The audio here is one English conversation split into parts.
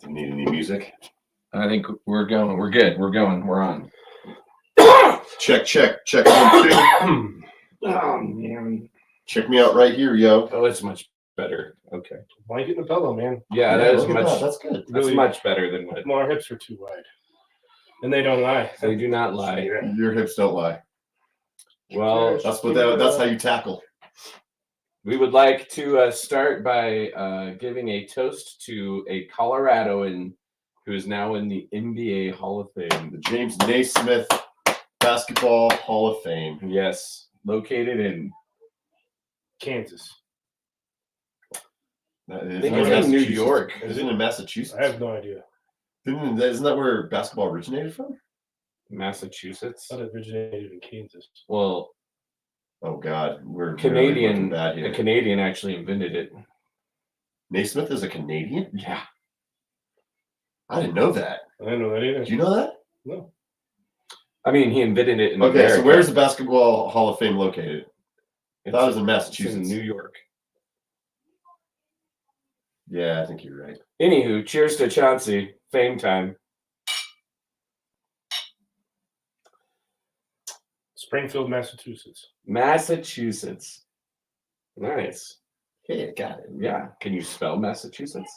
Do you need any music? I think we're going. We're good. We're going. We're on. Check 1, 2. Oh man. Check me out right here, yo. Oh, it's much better. Okay. Blanket and a pillow, man. Yeah, that is look at much. that. That's good. That's Really, much better than what. Well, our hips are too wide, and they don't lie. They do not lie. Your hips don't lie. Well, That's how you tackle. we would like to start by giving a toast to a Coloradoan who is now in the NBA Hall of Fame. The James Naismith Basketball Hall of Fame. Yes, located in Kansas. I think it's in New York. Isn't it in Massachusetts? I have no idea. Isn't that where basketball originated from? Massachusetts. I thought it originated in Kansas. Well, Oh God, we're Canadian. Really bad here. A Canadian actually invented it. Naismith is a Canadian? Yeah. I didn't know that. I didn't know that either. Did you know that? No. I mean, he invented it in Okay, America. so where's the Basketball Hall of Fame located? I thought it was in It's Massachusetts. in New York. Yeah, I think you're right. Anywho, cheers to Chauncey. Fame time. Springfield, Massachusetts. Massachusetts. Nice. Hey, I got it. Yeah. Can you spell Massachusetts?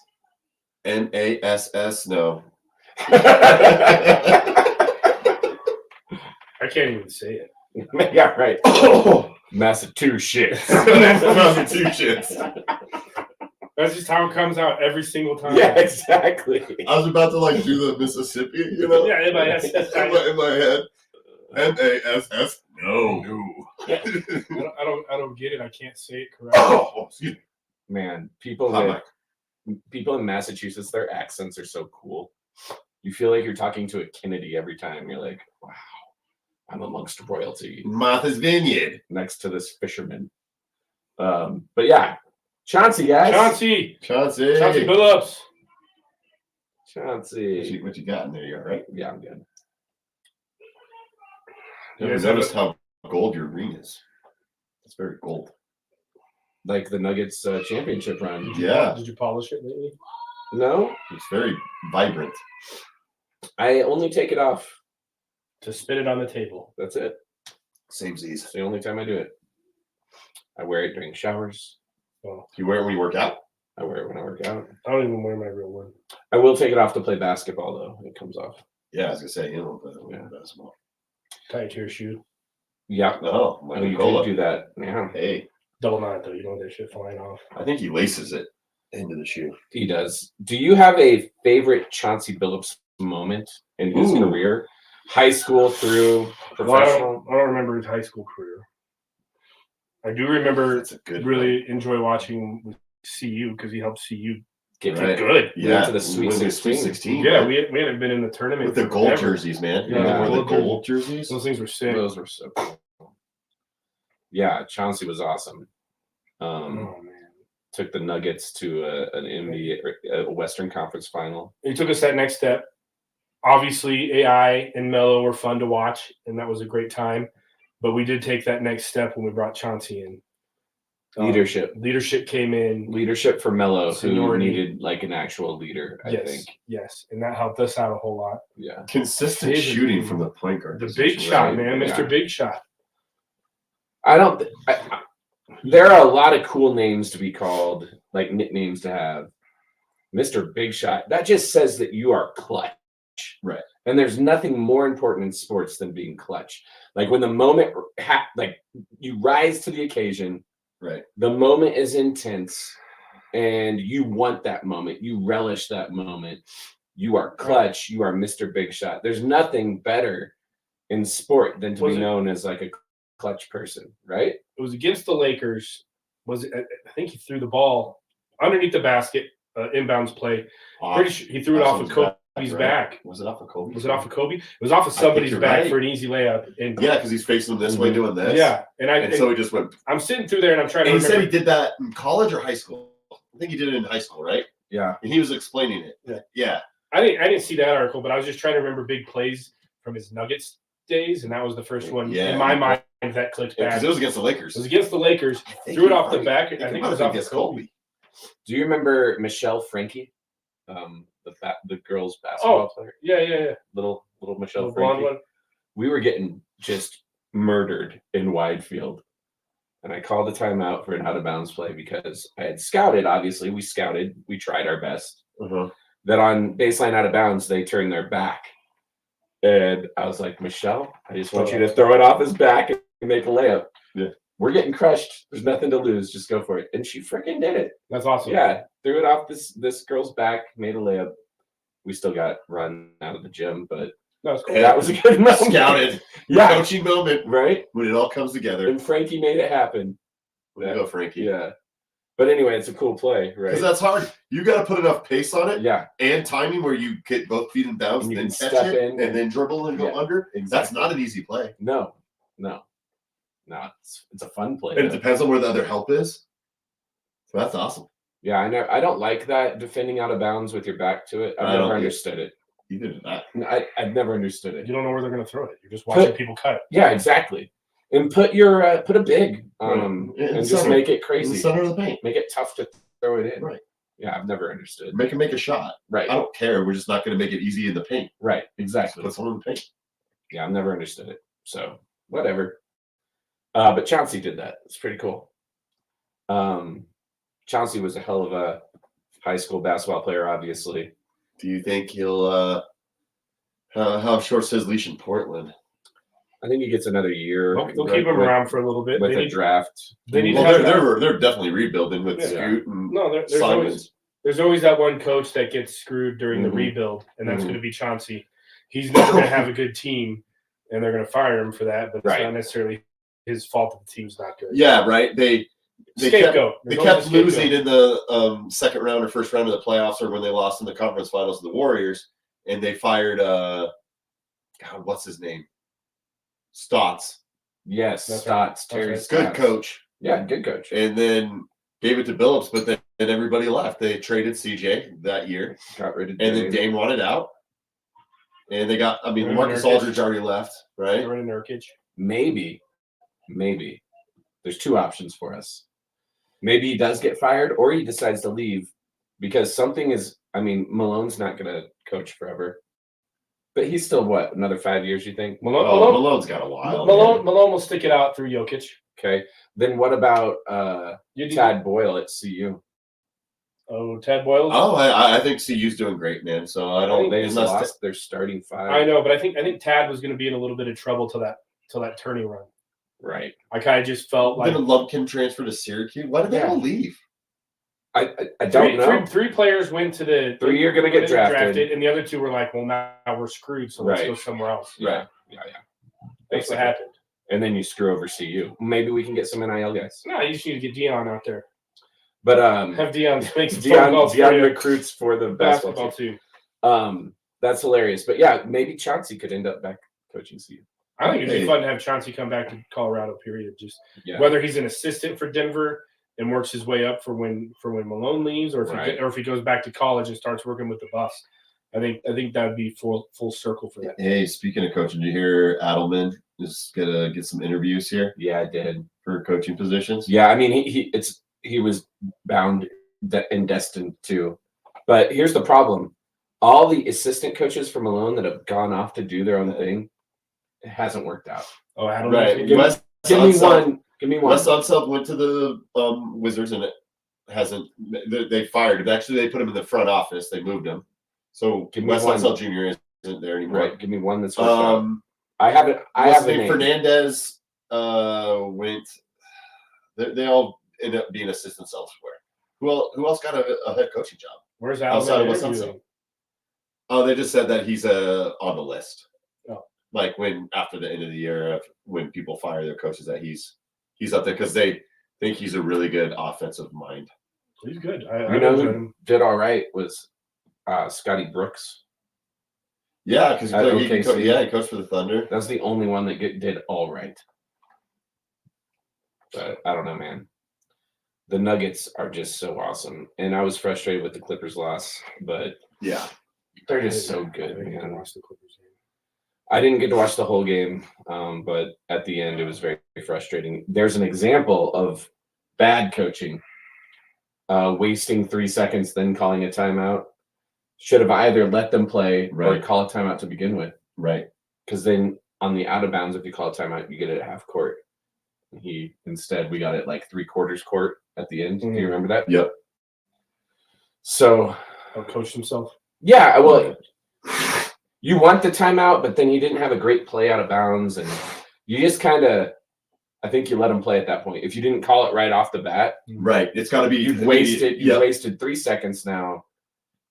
NASS, no. I can't even say it. Yeah, right. Oh, Massachusetts. Massachusetts. That's just how it comes out every single time. Yeah, exactly. I was about to like do the Mississippi, you know? Yeah, in my head. in my head. NASS, no. I don't get it. I can't say it correctly. Oh, excuse me. Man, people in Massachusetts, their accents are so cool. You feel like you're talking to a Kennedy every time. You're like, wow, I'm amongst royalty Martha's Vineyard. next to this fisherman. But yeah, Chauncey, guys. Chauncey Chauncey. Billups. Chauncey. What you got in there? You all right? Yeah, I'm good. You ever noticed how gold your ring is? It's very gold. Like the Nuggets championship run. Yeah. Did you polish it lately? No, It's very vibrant. I only take it off. To spit it on the table. That's it. Same Z's. It's the only time I do it. I wear it during showers. Well, You wear it when you work out? I wear it when I work out. I don't even wear my real one. I will take it off to play basketball, though. It comes off. Yeah, I was gonna say, you know, Yeah. basketball. Tie it to your shoe. Yeah. No, Oh, you could do that. Yeah, Hey, Double knot though. You don't want that shit flying off. I think he laces it into the shoe. he does. Do you have a favorite Chauncey Billups moment in his Ooh. career? High school through professional? I don't remember his high school career. I do remember That's a good really enjoy watching with CU because he helped CU Get Right. good. Yeah, to the Sweet was it 16. 16. Yeah, we hadn't been in the tournament with the for gold forever. jerseys, man. Yeah, Yeah, the gold gold jerseys. Those things were sick. Those were so cool. Yeah, Chauncey was awesome. Oh man. Took the Nuggets to an NBA, a Western Conference final. He took us that next step. Obviously, AI and Melo were fun to watch, and that was a great time. But we did take that next step when we brought Chauncey in. Leadership. Leadership came in. Leadership for Melo, who Seniority. needed like an actual leader, I think. Yes, and that helped us out a whole lot. Yeah. Consistent His- shooting from the point guard. The position, big shot, right? man, Mr. Yeah. Big Shot. There are a lot of cool names to be called, like nicknames to have. Mr. Big Shot. That just says that you are clutch. Right. And there's nothing more important in sports than being clutch. Like when the moment, like you rise to the occasion, Right. the moment is intense, and you want that moment. You relish that moment. You are clutch. You are Mr. Big Shot. There's nothing better in sport than to Was be it- known as like a clutch person, right? It was against the Lakers. I think he threw the ball underneath the basket, inbounds play. Pretty sure he threw it off of Kobe's back. Was it off of Kobe? Was it off of Kobe? It was off of somebody's you're back right. for an easy layup. And Yeah, because he's facing him this way doing this. yeah, And so he just went. I'm sitting through there and I'm trying to And he said remember. he did that in college or high school. I think he did it in high school, right? Yeah. And he was explaining it. Yeah. Yeah. I didn't see that article, but I was just trying to remember big plays from his Nuggets days, and that was the first one Yeah. in my mind that clicked back. Because it was against the Lakers. It was against the Lakers. Threw it off the back. I think it was off against Kobe. Do you remember Michelle Frankie, the girls basketball player? Yeah. Little Michelle The blonde Frankie. one. We were getting just murdered in wide field. And I called a timeout for an out of bounds play because I had scouted. Obviously, we scouted. We tried our best. That on baseline out of bounds, they turned their back. And I was like, Michelle, I just want you to throw it off his back and make a layup. Yeah. We're getting crushed. There's nothing to lose. Just go for it. And she freaking did it. That's awesome. Yeah. Threw it off this girl's back, made a layup. We still got run out of the gym, but That was cool. that was a good moment. Scouted. Yeah. Coaching moment. Right? When it all comes together. And Frankie made it happen. Way to go, Frankie. Yeah. But anyway, it's a cool play, right? Because that's hard. You got to put enough pace on it Yeah. and timing where you get both feet in bounds, And you then can catch step it, in and then dribble and go Yeah, under. exactly. That's not an easy play. No. It's a fun play. And it though. depends on where the other help is. So that's awesome. Yeah, I know. I don't like that defending out of bounds with your back to it. I've I never don't understood it. Either did that. I've never understood it. You don't know where they're going to throw it. You're just watching people cut. Yeah, exactly. And put a big on them In the and just center. make it In the crazy. center of the paint. Make it tough to throw it in. Right. Yeah, I've never understood. Make a shot. Right. I don't care. We're just not going to make it easy in the paint. Right. Exactly. Put someone in the paint. Yeah, I've never understood it. So whatever. But Chauncey did that. It's pretty cool. Chauncey was a hell of a high school basketball player, obviously. Do you think he'll how short's his leash in Portland? I think he gets another year. They'll keep him around for a little bit. with They a need- draft. they need to Well, have they're definitely rebuilding with Yeah. Scoot and No, there's Simons. always that one coach that gets screwed during the Mhm. rebuild, and that's Mhm. going to be Chauncey. He's never going to have a good team, and they're going to fire him for that. But it's Right. not necessarily his fault that the team's not good. Yeah, right. They Scapegoat. They There's always kept a scapegoat. losing in the second round or first round of the playoffs, or when they lost in the conference finals of the Warriors, and they fired God, what's his name? Stotts. Yes, That's Stotts, right. Terry That's Good Stotts. coach. Yeah, good coach. And then gave it to Billups, but then everybody left. They traded CJ that year, Got rid of and then Dame. Dame wanted out. And they got, Remember Marcus Nurkic? Aldridge already left, right? Aaron and Nurkic. Maybe. There's two options for us. Maybe he does get fired or he decides to leave because something is, Malone's not going to coach forever. But he's still, another 5 years, you think? Malone's got a while. Malone will stick it out through Jokic. Okay. Then what about Tad Boyle at CU? Oh, Tad Boyle. Oh, I think CU's doing great, man. So I don't. They just unless lost their starting five. I know, but I think Tad was going to be in a little bit of trouble till that turning run. Right. I kind of just felt like Didn't Lumpkin transfer to Syracuse? Why did they all leave? I don't know. Three players went to the 3 are going to get drafted. and the other two were like, well, now we're screwed, so let's Right. go somewhere else. Yeah. That's what happened. And then you screw over CU. Maybe we can get some NIL guys. No, you just need to get Dion out there. But Have Dion make some phone calls Dion for you. recruits for the basketball Basketball team. too. That's hilarious. But yeah, maybe Chauncey could end up back coaching CU. I think it'd be Hey. fun to have Chauncey come back to Colorado. Period. Just Yeah. whether he's an assistant for Denver and works his way up for when Malone leaves, or if he goes back to college and starts working with the Buffs. I think that would be full circle for that. Hey, speaking of coaching, did you hear Adelman is gonna get some interviews here Yeah, I did. for coaching positions? Yeah, he was bound and destined to. But here's the problem. All the assistant coaches for Malone that have gone off to do their own thing, it hasn't worked out. Oh, I don't Right. know. Wes Give me Unseld- one. Give me one. Wes Unseld went to the Wizards and it hasn't. They fired him. Actually, they put him in the front office. They moved him. So Give me Wes one. Unseld Jr. isn't there anymore. Right. Give me one that's worked out. I have it. I What's have his a name? name. Fernandez went. They all end up being assistants elsewhere. Who else got a head coaching job? Where's Outside of Alabama Wes interviewing? Unseld. Oh, they just said that he's on the list. Oh. Like when after the end of the year, when people fire their coaches, that he's up there because they think he's a really good offensive mind. He's good. You I know enjoyed who him. did all right was Scotty Brooks. Yeah, because At OKC. he coached for the Thunder. That's the only one that did all right. But I don't know, man. The Nuggets are just so awesome, and I was frustrated with the Clippers loss, but Yeah, they're just so I good, didn't man. watch the Clippers game. I didn't get to watch the whole game, but at the end, it was very frustrating. There's an example of bad coaching, wasting 3 seconds, then calling a timeout. Should have either let them play or call a timeout to begin with. Right. Because then on the out of bounds, if you call a timeout, you get it at half court. Instead, we got it like 3/4 court at the end. Do you remember that? Yep. So, coach himself. Yeah, well, you want the timeout, but then he didn't have a great play out of bounds, and you just kind of, I think you let him play at that point. If you didn't call it right off the bat, right, it's got to be. You've wasted 3 seconds now.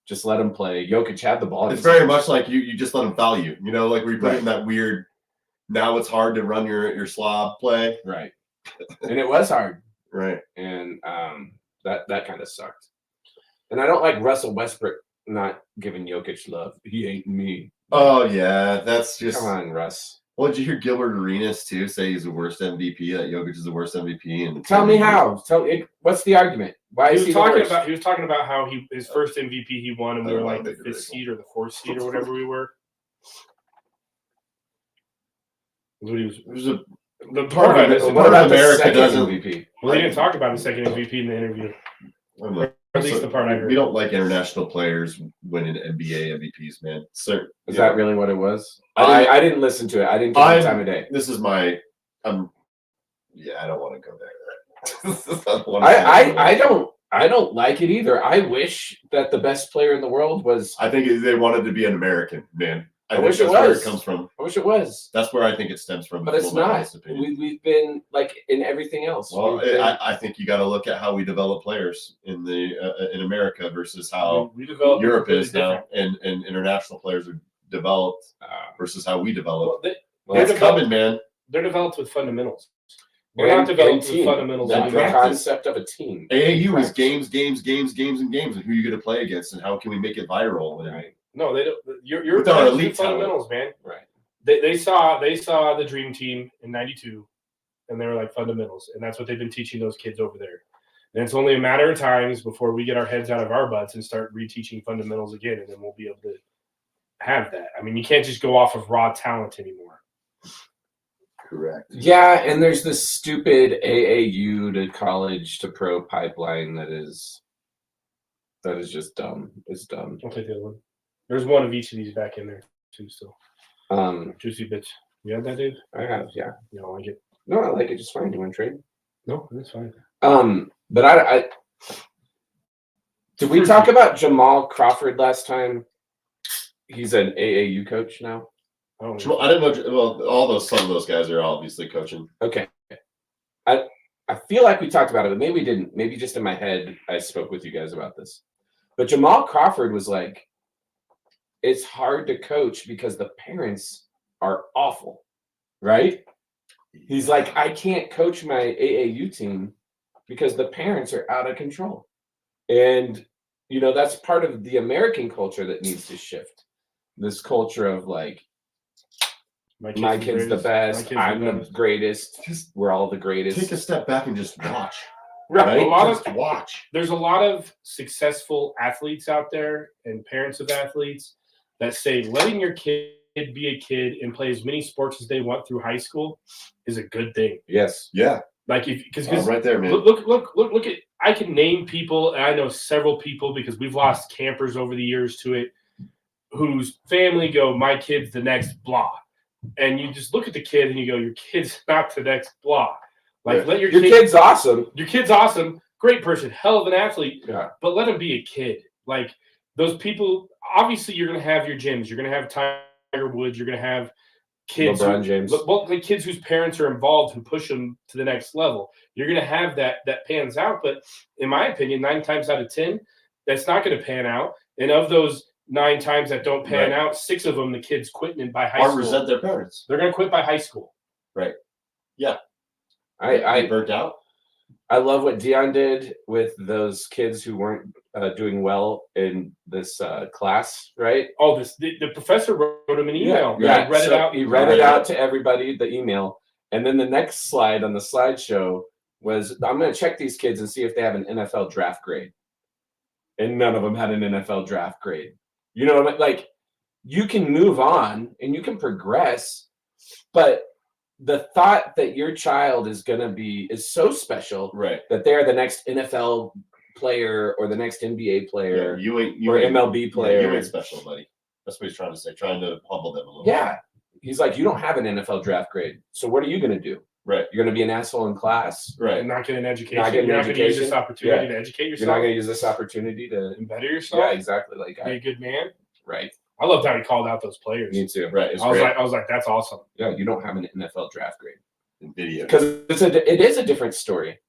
Just let him play. Jokic had the ball. It's very much like you just let him foul you. You know, like we put it in that weird. Now it's hard to run your slob play. Right, and it was hard. Right, and that kind of sucked. And I don't like Russell Westbrook not giving Jokic love. He ain't me. Oh yeah, that's just. Come on, Russ. Well, did you hear Gilbert Arenas too say he's the worst MVP? That Jokic is the worst MVP. And tell me how. What's the argument? Why is he talking about? He was talking about how his first MVP he won, and we were like the 5th seed or the 4th seed or whatever we were. The part of it. What about America doesn't MVP? Well, he didn't talk about the second MVP in the interview. At least the part I heard. We don't like international players winning NBA MVPs, man. Sir, is that really what it was? I didn't listen to it. I didn't give the time of day. This is my. I don't want to go there. I don't like it either. I wish that the best player in the world was. I think they wanted to be an American, man. I wish it was. Where it comes from. I wish it was. That's where I think it stems from. But it's not. We've been like in everything else. Well, I think you got to look at how we develop players in America versus how Europe is now, and international players are developed versus how we develop. It's coming, man. They're developed with fundamentals. We're not developed with fundamentals. The concept of a team. AAU is games, and who you going to play against, and how can we make it viral? Right. No, they don't. You're elite fundamentals, man. Right. They saw the dream team in '92, and they were like fundamentals, and that's what they've been teaching those kids over there. And it's only a matter of times before we get our heads out of our butts and start reteaching fundamentals again, and then we'll be able to have that. I mean, you can't just go off of raw talent anymore. Correct. Yeah, and there's this stupid AAU to college to pro pipeline that is just dumb. It's dumb. I'll take the other one. There's one of each of these back in there too still. Juicy bits. You have that, Dave? I have, yeah. You don't like it? No, I like it just fine. You want to trade? No, that's fine. But I did we talk about Jamal Crawford last time? He's an AAU coach now. I didn't know. Well, some of those guys are obviously coaching. Okay. I feel like we talked about it, but maybe we didn't. Maybe just in my head, I spoke with you guys about this. But Jamal Crawford was like, it's hard to coach because the parents are awful, right? He's like, I can't coach my AAU team because the parents are out of control. And, that's part of the American culture that needs to shift. This culture of like, my kid's the best. I'm the greatest. We're all the greatest. Take a step back and just watch. Right. Watch. There's a lot of successful athletes out there and parents of athletes that say letting your kid be a kid and play as many sports as they want through high school is a good thing. Yes. Yeah. Like because right there, man. Look at, I can name people, and I know several people because we've lost campers over the years to it, whose family go, my kid's the next blah. And you just look at the kid and you go, your kid's not the next blah. Like let your kid's awesome. Your kid's awesome. Great person. Hell of an athlete. Yeah. But let him be a kid. Like those people, obviously you're going to have your gyms. You're going to have Tiger Woods. You're going to have kids. LeBron James. Well, the kids whose parents are involved who push them to the next level. You're going to have that pans out. But in my opinion, 9 times out of 10, that's not going to pan out. And of those 9 times that don't pan out, 6 of them, the kids quitting by high school. Or resent their parents. They're going to quit by high school. Right. Yeah. I burnt out. I love what Dion did with those kids who weren't doing well in this class, right? Oh, the professor wrote him an email. Yeah. He read it out. He read it out to everybody, the email. And then the next slide on the slideshow was, I'm going to check these kids and see if they have an NFL draft grade. And none of them had an NFL draft grade. You know what I mean? Like, you can move on and you can progress, but the thought that your child is going to be is so special, right? That they're the next NFL player or the next NBA player, you ain't MLB player. Yeah, you ain't special, buddy. That's what he's trying to say, trying to humble them a little. Yeah, he's like, you don't have an NFL draft grade, so what are you going to do? Right, you're going to be an asshole in class, right? And not get an education. You're not going to use this opportunity to educate yourself. You're not going to use this opportunity to better yourself. Yeah, exactly. Like, be a good man. Right. I loved how he called out those players. Me too. Right. I was like, that's awesome. Yeah, you don't have an NFL draft grade in video because it is a different story.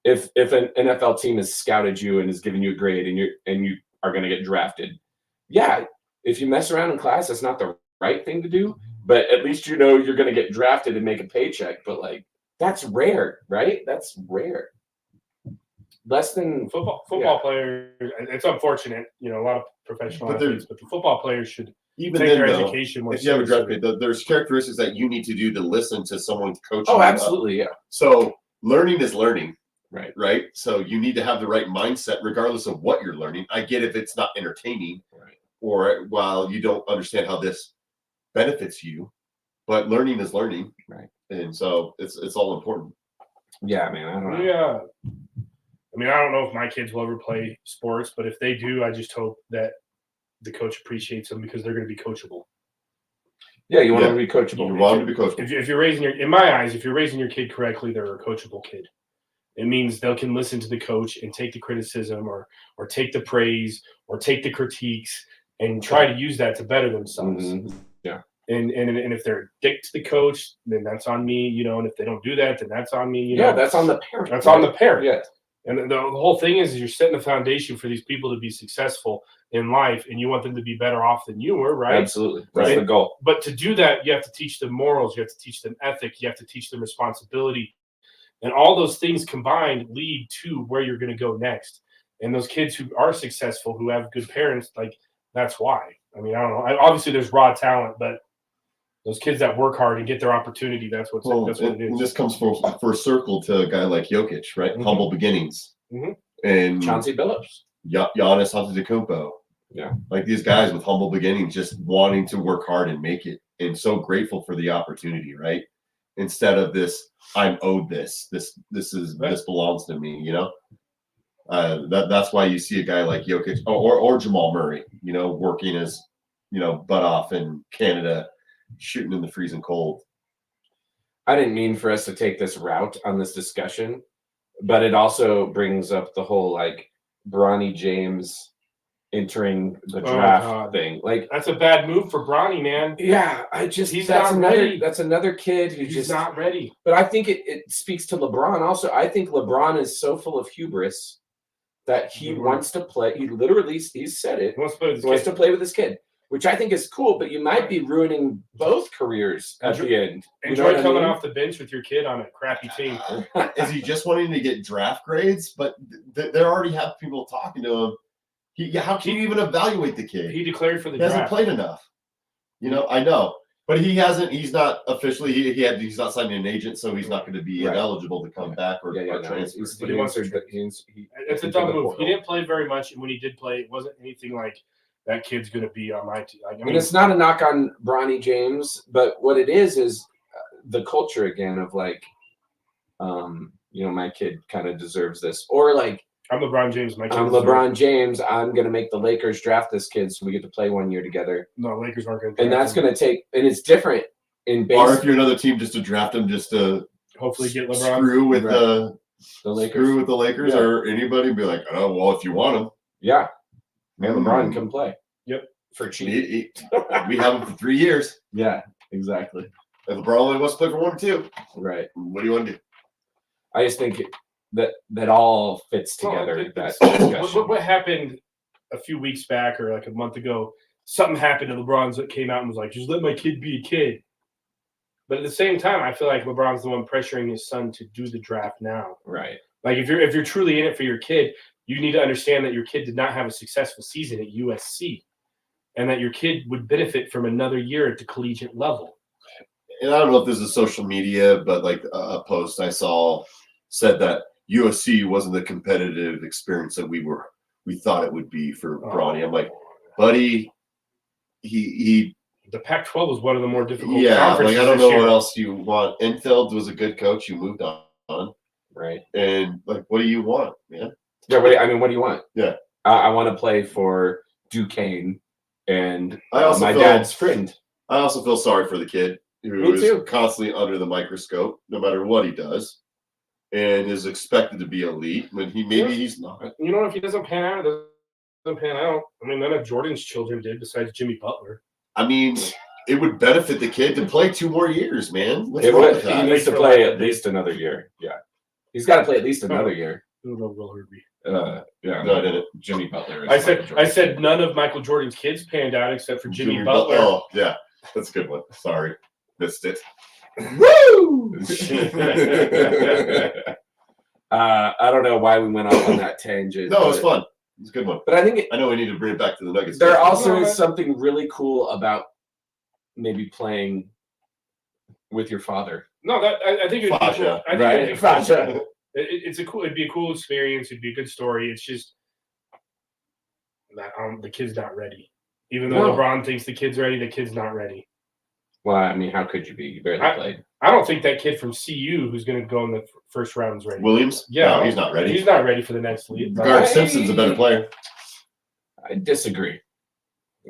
If an NFL team has scouted you and has given you a grade and you are going to get drafted, yeah. If you mess around in class, that's not the right thing to do. But at least you know you're going to get drafted and make a paycheck. But like that's rare, right? That's rare. Less than football players. It's unfortunate, a lot of professional athletes, but the football players should even take then, their though, education more if you have a draft seriously. grade, there's characteristics that you need to do to listen to someone coaching. Oh, absolutely, yeah. So learning is learning, right? So you need to have the right mindset, regardless of what you're learning. I get if it's not entertaining, right, or while you don't understand how this benefits you, but learning is learning, right? And so it's all important. Yeah, man. I don't know. Yeah. I mean, I don't know if my kids will ever play sports, but if they do, I just hope that the coach appreciates them because they're going to be coachable. Yeah, you want them to be coachable. You want them to be coachable. If you're raising in my eyes, if you're raising your kid correctly, they're a coachable kid. It means they can listen to the coach and take the criticism or take the praise or take the critiques and try to use that to better themselves. Mm-hmm. Yeah. And if they're a dick to the coach, then that's on me, and if they don't do that, then that's on me. That's on the parent. That's on the parent. Yeah. And the whole thing is you're setting the foundation for these people to be successful in life, and you want them to be better off than you were, right? Absolutely. That's the goal. But to do that, you have to teach them morals, you have to teach them ethic, you have to teach them responsibility. And all those things combined lead to where you're going to go next. And those kids who are successful, who have good parents, like that's why. I mean, I don't know. Obviously, there's raw talent, but those kids that work hard and get their opportunity, that's what it is. And this comes for circle to a guy like Jokic, right? Mm-hmm. Humble beginnings. Mm-hmm. And Chauncey Billups. Giannis Antetokounmpo. Yeah. Like these guys with humble beginnings, just wanting to work hard and make it. And so grateful for the opportunity, right? Instead of this, I'm owed this. This belongs to me, That's why you see a guy like Jokic or Jamal Murray, working his, butt off in Canada, shooting in the freezing cold. I didn't mean for us to take this route on this discussion, but it also brings up the whole like Bronny James entering the draft thing. Like that's a bad move for Bronny, man. Yeah, he's not ready. That's another kid who's just not ready. But I think it speaks to LeBron also. I think LeBron is so full of hubris that he wants to play. He's said it. He wants to play with his kid, which I think is cool, but you might be ruining both careers at the end. Enjoy coming off the bench with your kid on a crappy team. Is he just wanting to get draft grades? But they already have people talking to him. How can you even evaluate the kid? He declared for the draft. He hasn't played enough. I know. But he hasn't. He's not officially. He's not signing an agent, so he's not going to be eligible to come back or transfer. It's a dumb move. He didn't play very much, and when he did play, it wasn't anything like that kid's going to be on my team. I mean, it's not a knock on Bronny James, but what it is the culture again of like, my kid kind of deserves this, or like. I'm LeBron James. I'm LeBron James. I'm going to make the Lakers draft this kid so we get to play 1 year together. No, Lakers aren't going to. And that's going to take – and it's different in baseball. Or if you're another team, just to draft him just to hopefully get LeBron. Screw with the Lakers. Screw with the Lakers or anybody. Be like, oh, well, if you want him. Yeah. Man, LeBron can play. Yep. For cheap. We have him for 3 years. Yeah, exactly. If LeBron only wants to play for 1 or 2. Right. What do you want to do? I just think that all fits together. What happened a few weeks back or like a month ago? Something happened to LeBron's that came out and was like, just let my kid be a kid. But at the same time, I feel like LeBron's the one pressuring his son to do the draft now. Right. Like if you're truly in it for your kid, you need to understand that your kid did not have a successful season at USC and that your kid would benefit from another year at the collegiate level. And I don't know if this is social media, but like a post I saw said that USC wasn't the competitive experience that we thought it would be for Bronny. I'm like, buddy, he the Pac-12 was one of the more difficult. Yeah, conferences like I don't know this year. what else you want. Enfield was a good coach. You moved on, right? And like, what do you want, man? Yeah, what do you want? Yeah, I want to play for Duquesne and my feel, dad's friend. I also feel sorry for the kid who is constantly under the microscope, no matter what he does, and is expected to be elite when he's not. You know, if he doesn't pan out, it doesn't pan out. I mean, none of Jordan's children did, besides Jimmy Butler. I mean, it would benefit the kid to play 2 more years, man. He needs to play at least another year. Yeah, he's got to play at least another year. No, I didn't. Jimmy Butler. I said none of Michael Jordan's kids panned out except for Jimmy Butler. Oh, yeah, that's a good one. Sorry, missed it. Woo! I don't know why we went off on that tangent. No, it was fun. It's a good one. But I think I know we need to bring it back to the Nuggets. There also is something really cool about maybe playing with your father. No, I think it'd be cool. I think right? it'd be cool. It'd be a cool experience. It'd be a good story. It's just the kid's not ready. Even though LeBron thinks the kid's ready, the kid's not ready. Well, I mean, how could you be? You barely played. I don't think that kid from CU who's going to go in the first round is ready. Williams? Yeah. No, he's not ready. He's not ready for the next league. Garrett Simpson's a better player. I disagree.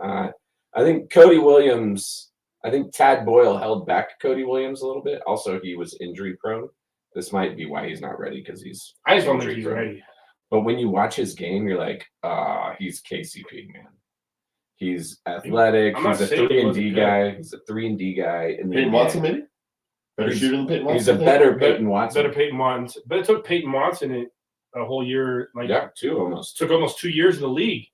I think Cody Williams, I think Tad Boyle held back Cody Williams a little bit. Also, he was injury prone. This might be why he's not ready because I just don't think he's ready. But when you watch his game, you're like, he's KCP, man. He's athletic. He's a 3-and-D guy. He's a 3-and-D guy. Peyton Watson, maybe? Better shooter than Peyton Watson? He's a better Peyton Watson. Better Peyton Watson. But it took Peyton Watson a whole year. Two almost. Took almost 2 years in the league,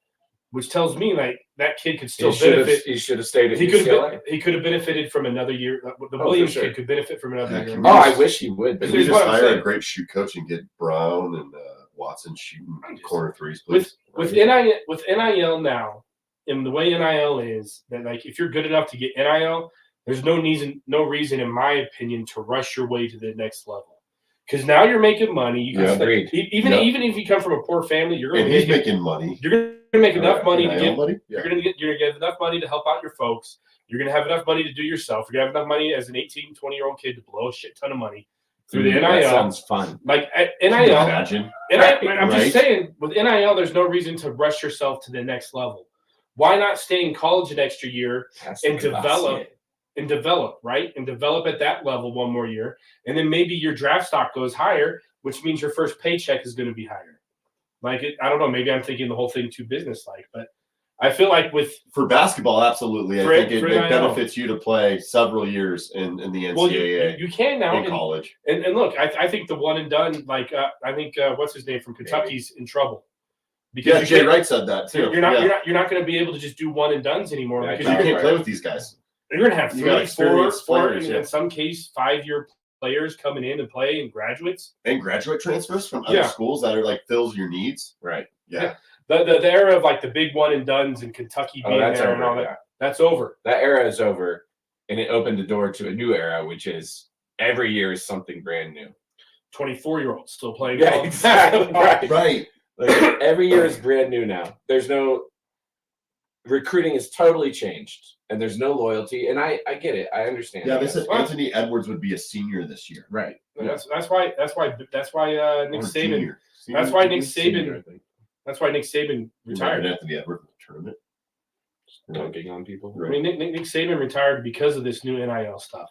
which tells me that kid could still benefit. He should have stayed at UCLA. He could have benefited from another year. The Williams kid could benefit from another year. I wish he would. But we just hire a great shoot coach and get Brown and Watson shooting corner threes, please. With NIL now, and the way NIL is, that like if you're good enough to get NIL, there's no reason, in my opinion, to rush your way to the next level. Because now you're making money. You can even if you come from a poor family, you're going to making money. You're going to make enough money to get. Money? Yeah. You're going to get enough money to help out your folks. You're going to have enough money to do yourself. You're going to have enough money as an 18, 20-year-old kid to blow a shit ton of money through the NIL. That sounds fun. Like NIL. Imagine. I'm just saying, with NIL, there's no reason to rush yourself to the next level. Why not stay in college an extra year and develop? And develop at that level one more year. And then maybe your draft stock goes higher, which means your first paycheck is going to be higher. I don't know. Maybe I'm thinking the whole thing too business-like, but I feel like for basketball, absolutely. I think it benefits you to play several years in the NCAA. Well, you can now in college. And look, I think the one and done, I think what's his name from Kentucky's in trouble. Because Jay Wright said that too. You're not going to be able to just do one and dones anymore because you can't play with these guys. You're going to have 3, 4, and in some case 5-year players coming in and play and graduates. And graduate transfers from other schools that are fills your needs. Right. Yeah. The era of the big one and dones in Kentucky being there over, and all that. That's over. That era is over. And it opened the door to a new era, which is every year is something brand new. 24-year-olds still playing. Yeah, exactly. Right. Every year is brand new now. There's no recruiting is totally changed, and there's no loyalty. And I get it. I understand. Yeah, they said Anthony Edwards would be a senior this year. Right. That's why Nick Saban. That's why Nick Saban. That's why Nick Saban retired. Anthony Edwards in the tournament. Dunking on people. Right. I mean, Nick Saban retired because of this new NIL stuff.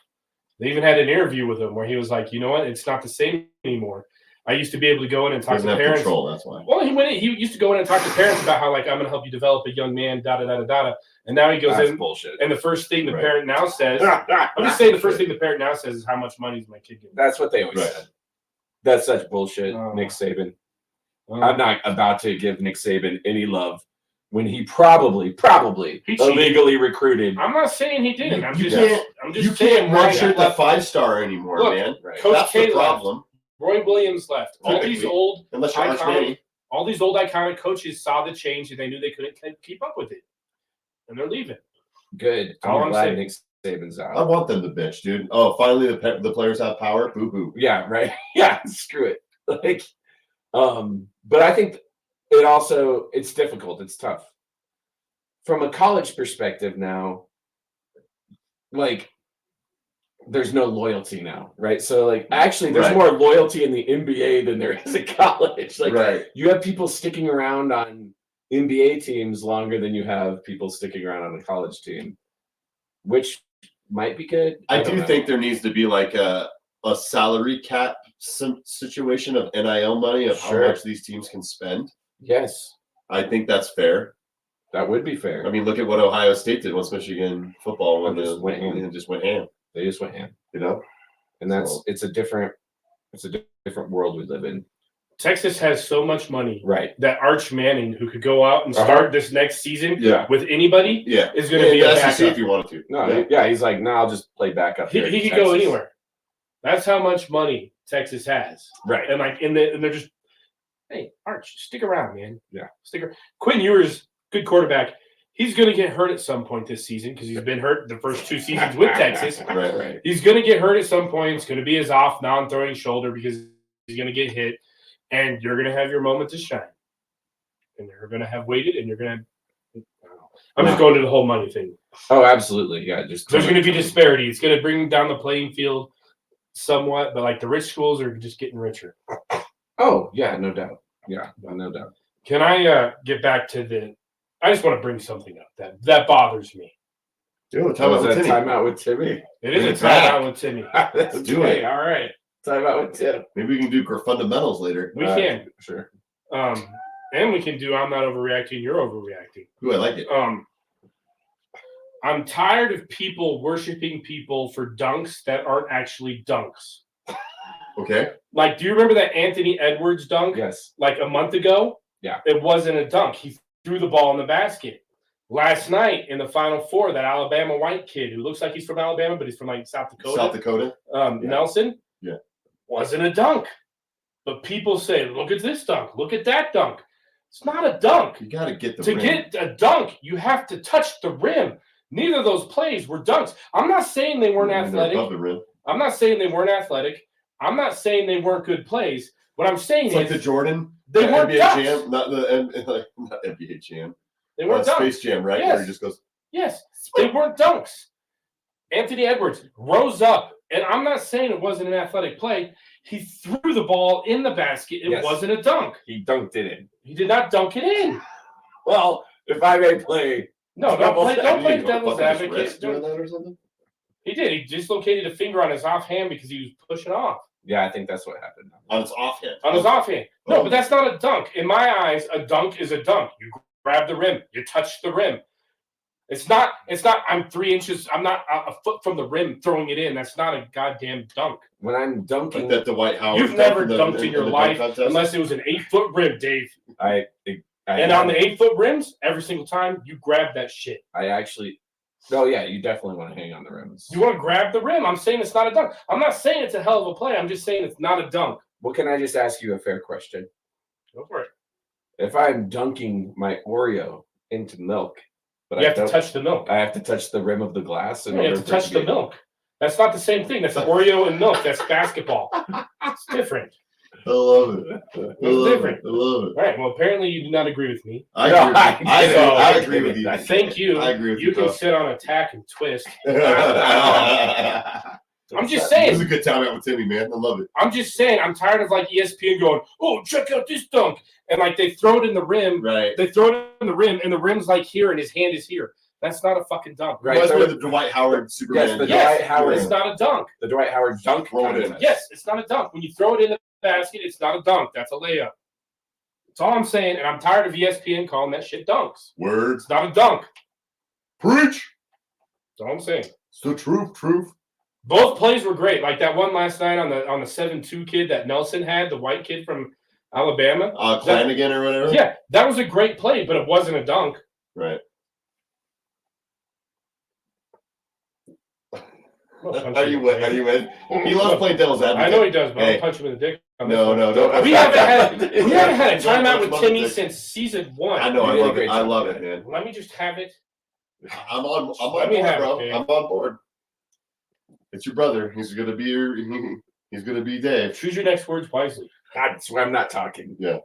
They even had an interview with him where he was like, you know what? It's not the same anymore. I used to be able to go in and talk to parents. Control, that's why. Well, he used to go in and talk to parents about how I'm going to help you develop a young man, and now he goes in bullshit. And the first thing the parent now says, I'm just saying the first thing the parent now says is how much money is my kid getting. That's what they always said. That's such bullshit, Nick Saban. I'm not about to give Nick Saban any love when he probably illegally recruited. I'm not saying he didn't. You can't redshirt the 5-star anymore, man. Right. Coach That's K the problem. Roy Williams left. All these old iconic coaches saw the change and they knew they couldn't keep up with it, and they're leaving. Good. I'm glad Nick Saban's out. I want them to bitch, dude. Oh, finally the players have power. Boo boo. Yeah, right. Yeah, screw it. But I think it's difficult. It's tough from a college perspective now, like there's no loyalty now, right? So like actually there's more loyalty in the NBA than there is at college. Like you have people sticking around on NBA teams longer than you have people sticking around on a college team, which might be good. I do think there needs to be like a salary cap situation of NIL money of how much these teams can spend. Yes. I think that's fair. That would be fair. I mean, look at what Ohio State did once Michigan football when just went ham. They just went ham. You know? And it's a different world we live in. Texas has so much money, right? That Arch Manning, who could go out and start this next season, with anybody, is going to be a backup if you wanted to. No, he's like, no, I'll just play backup. He could go anywhere. That's how much money Texas has, right? And like, and they're just, hey, Arch, stick around, man. Yeah, stick around. Quinn Ewers, good quarterback. He's going to get hurt at some point this season because he's been hurt the first 2 seasons with Texas. Right. He's going to get hurt at some point. It's going to be his off non-throwing shoulder because he's going to get hit. And you're going to have your moment to shine. And you're going to have waited, and you're going to – I'm just going to the whole money thing. Oh, absolutely. Yeah. There's going to be disparity. It's going to bring down the playing field somewhat, but like the rich schools are just getting richer. Oh, yeah, no doubt. Yeah, no doubt. Can I get back to I just want to bring something up that bothers me. Time out with Timmy. It is a time out with Timmy. Let's do it. All right. Time out with Tim. Maybe we can do fundamentals later. We can. Sure. And we can do I'm not overreacting, you're overreacting. Ooh, I like it. I'm tired of people worshiping people for dunks that aren't actually dunks. Okay. Like, do you remember that Anthony Edwards dunk? Yes. Like a month ago? Yeah. It wasn't a dunk. He threw the ball in the basket. Last night in the Final Four, that Alabama white kid who looks like he's from Alabama, but he's from like South Dakota. Nelson. Yeah. Wasn't a dunk. But people say, look at this dunk. Look at that dunk. It's not a dunk. You got to get the rim. To get a dunk, you have to touch the rim. Neither of those plays were dunks. I'm not saying they weren't athletic. Above the rim. I'm not saying they weren't athletic. I'm not saying they weren't good plays. What I'm saying it's is like the Jordan. They weren't NBA dunks. Jam, not NBA Jam. They weren't dunks. Space Jam, right? Yes. Where he just goes. Yes. They weren't dunks. Anthony Edwards rose up, and I'm not saying it wasn't an athletic play. He threw the ball in the basket. It wasn't a dunk. He dunked it in. He did not dunk it in. Well, if I may play. No, don't play devil's advocate. Doing that or something? He did. He dislocated a finger on his offhand because he was pushing off. Yeah, I think that's what happened. On his offhand. On his offhand. No, but that's not a dunk. In my eyes, a dunk is a dunk. You grab the rim. You touch the rim. It's not, I'm 3 inches, I'm not a foot from the rim throwing it in. That's not a goddamn dunk. When I'm dunking. Like that Dwight Howard. You've never dunked in your life unless it was an 8-foot rim, Dave. And on the 8-foot rims, every single time, you grab that shit. Oh, yeah, you definitely want to hang on the rims. You want to grab the rim. I'm saying it's not a dunk. I'm not saying it's a hell of a play. I'm just saying it's not a dunk. Well, can I just ask you a fair question? Go for it. If I'm dunking my Oreo into milk, but you have to touch the milk. I have to touch the rim of the glass. You have to touch the milk. That's not the same thing. That's Oreo and milk. That's basketball. It's different. I love it. It's different. I love it. All right. Well, apparently you do not agree with me. I agree with you. Thank you. I agree with you. You can sit on attack and twist. I'm just saying. It was a good time out with Timmy, man. I love it. I'm just saying. I'm tired of like ESPN going, oh, check out this dunk. And like they throw it in the rim. Right. They throw it in the rim, and the rim's like here, and his hand is here. That's not a fucking dunk. Right. That's where the Dwight Howard Superman. Dwight Howard. It's not a dunk. The Dwight Howard dunk. Yes, it's not a dunk. When you throw it in the basket, it's not a dunk. That's a layup. That's all I'm saying. And I'm tired of ESPN calling that shit dunks. Words. It's not a dunk. Preach. That's all I'm saying. It's the truth. Both plays were great. Like that one last night on the 7-2 kid that Nelson had, the white kid from Alabama. Flanagan or whatever. Yeah, that was a great play, but it wasn't a dunk. Right. Are you in? He loves playing devil's advocate. I know he does, but I'll punch him in the dick. No, don't. We haven't had a timeout with Timmy since season 1. I know. I love it, man. Let me just have it. I'm on board, bro. I'm on board. It's your brother. He's gonna be Dave. Choose your next words wisely. That's why I'm not talking. Yeah.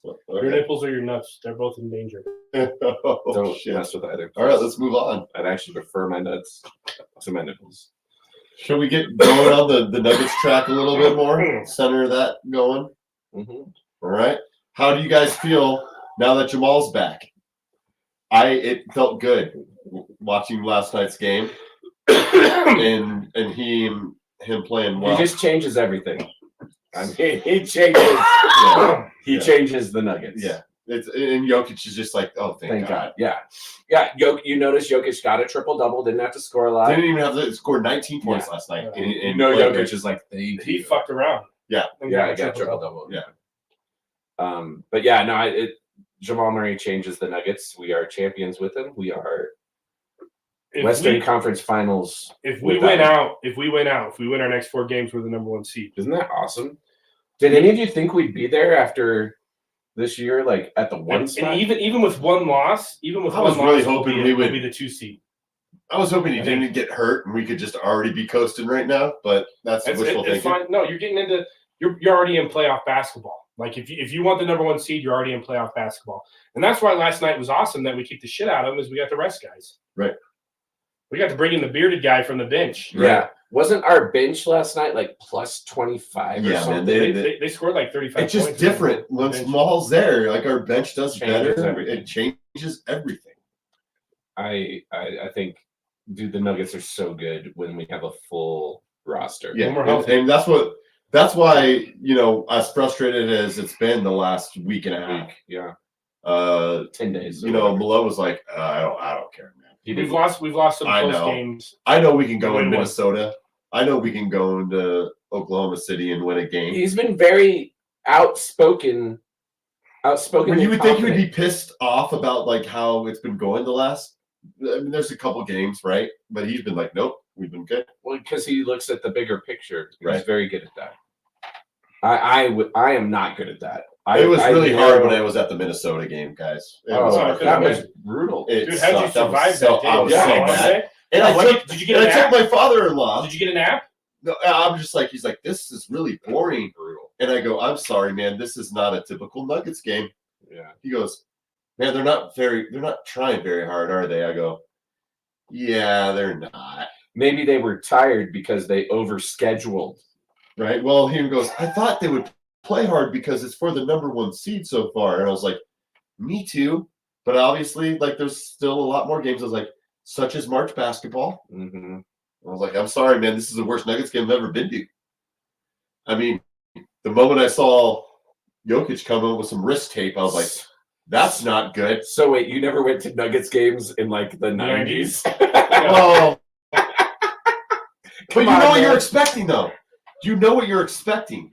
Your nipples or your nuts, they're both in danger. Don't mess with either. All right, let's move on. I'd actually prefer my nuts to my nipples. Should we get going on the Nuggets track a little bit more? Center that going. Mm-hmm. All right. How do you guys feel now that Jamal's back? It felt good watching last night's game, and him playing well. He just changes everything. I mean, he changes. He changes the Nuggets. Yeah. And Jokic is just like, oh, thank God. Yeah. You notice Jokic got a triple-double, didn't have to score a lot. Didn't even have to score 19 points last night. Jokic is like, he fucked around. Yeah. Yeah, I got triple-double. Yeah. But yeah, no, Jamal Murray changes the Nuggets. We are champions with him. We are Western Conference Finals. If we win our next 4 games, we're the number 1 seed. Isn't that awesome? Did any of you think we'd be there after this year, like at the 1 spot? And even with one loss, I was really hoping we would be the 2 seed. I was hoping he didn't get hurt and we could just already be coasting right now, but that's wishful thinking. Fine. No, you're getting into you're already in playoff basketball. Like if you want the number 1 seed, you're already in playoff basketball, and that's why last night was awesome that we kicked the shit out of them, is we got the rest guys. Right. We got to bring in the bearded guy from the bench. Yeah. Right. Wasn't our bench last night like plus 25 or something? Man, they scored like 35 It's just points different. When Small's there, like our bench does better. It changes everything. I think, dude, the Nuggets are so good when we have a full roster. Yeah, and that's why, as frustrated as it's been the last week and a half. Yeah. 10 days. Malone was like, I don't care, man. We've lost some close games. I know we can go in Minnesota. I know we can go into Oklahoma City and win a game. He's been very outspoken. When you would think he would be pissed off about like how it's been going the last. I mean, there's a couple games, right? But he's been like, nope, we've been good. Well, because he looks at the bigger picture. He's right. very good at that. I am not good at that. It was really hard when I was at the Minnesota game, guys. That was brutal. Dude, how did you survive that day? I was so mad. And did you get a nap? I took my father-in-law. Did you get a nap? No, I'm just like, he's like, this is really boring, brutal. And I go, I'm sorry, man. This is not a typical Nuggets game. Yeah. He goes, man, they're not trying very hard, are they? I go, yeah, they're not. Maybe they were tired because they overscheduled. Right. Well, he goes, I thought they would play hard because it's for the number 1 seed so far. And I was like, me too. But obviously, like, there's still a lot more games. I was like, such as March basketball. Mm-hmm. I was like, I'm sorry, man. This is the worst Nuggets game I've ever been to. I mean, the moment I saw Jokic come in with some wrist tape, I was like, that's not good. So wait, you never went to Nuggets games in like the 90s? Oh. But you know what you're expecting, though. You know what you're expecting.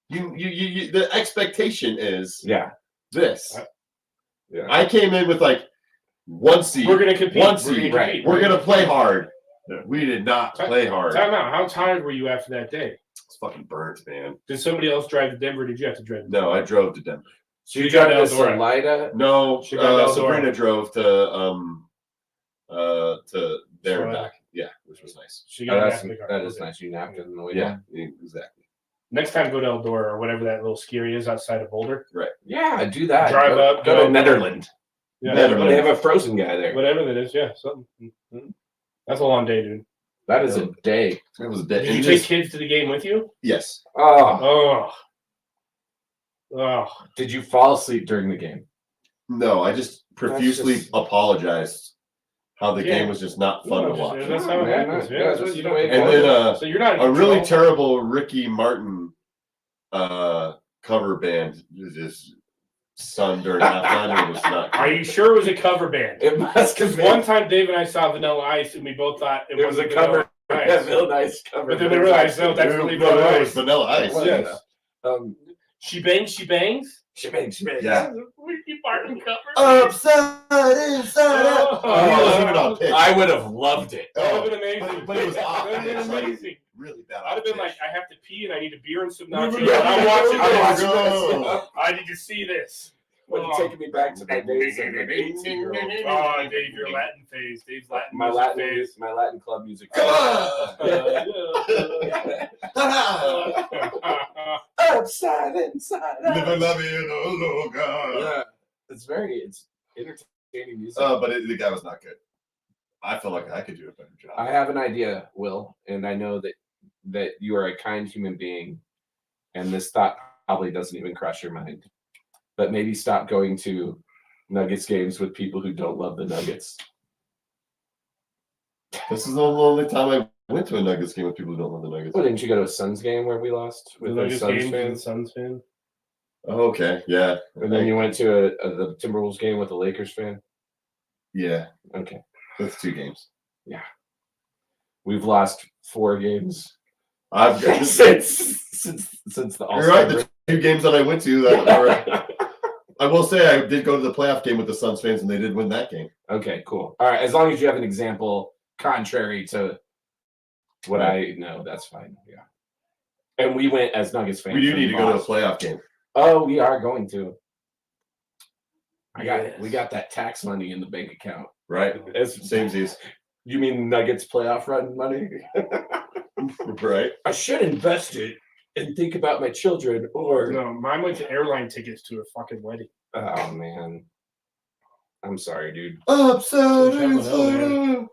You the expectation is this. Yeah. I came in with like 1 seed. We're gonna compete. 1 seed. We're gonna play hard. Yeah. We did not play hard. Time out. How tired were you after that day? It's fucking burnt, man. Did somebody else drive to Denver? Or did you have to drive? No, I drove to Denver. So you got to Salida? No, Sabrina drove to there and back. Yeah, which was nice. That is nice. You napped in the way down. Yeah, exactly. Next time, go to Eldora or whatever that little ski area is outside of Boulder. Right. Yeah, do that. Drive up. Go to Netherlands. Yeah, Netherlands. They have a frozen guy there. Whatever that is, yeah. Something. That's a long day, dude. That is a day. It was a day. Did you take kids to the game with you? Yes. Oh. Did you fall asleep during the game? No, I just profusely apologized. How the game was just not fun to watch. That's how it happens. And then so you're not a really terrible Ricky Martin cover band just sung during halftime. It was not. Are you sure it was a cover band? It must have been. One time, Dave and I saw Vanilla Ice, and we both thought it was a cover. Vanilla Ice cover. But then we realized, no, that's really Vanilla Ice. Vanilla Ice. Yes. She bangs. She bangs. Yeah. Ricky Martin cover. Upside, inside out. He wasn't even on pitch. I would have loved it. That would have been amazing. But it was off. That would have been amazing. Really bad. I'd have been like, I have to pee and I need a beer and some nachos. I'm I'm watching this. I need to see this. Taking me back to my days as an 18-year-old. Oh, Dave, your Latin phase. Dave's Latin phase. My Latin club music. Upside, inside out. Yeah, it's entertaining music. But the guy was not good. I feel like I could do a better job. I have an idea, Will, and I know that you are a kind human being, and this thought probably doesn't even cross your mind. But maybe stop going to Nuggets games with people who don't love the Nuggets. This is the only time I went to a Nuggets game with people who don't love the Nuggets. Well, didn't you go to a Suns game where we lost with the Suns fans? Suns fan. Oh, okay, yeah. And then you went to the Timberwolves game with a Lakers fan? Yeah. Okay. That's 2 games. Yeah. We've lost 4 games. I've since the All-Star. You're right, the 2 games that I went to that were I will say I did go to the playoff game with the Suns fans, and they did win that game. Okay, cool. All right, as long as you have an example contrary to what I know, that's fine. Yeah. And we went as Nuggets fans. We do need to go to a playoff game. Oh, we are going to. We got that tax money in the bank account. Right. Samesies. You mean Nuggets playoff run money? Right. I should invest it and think about my children, or no, mine went to airline tickets to a fucking wedding. Oh man, I'm sorry, dude. Upside I'm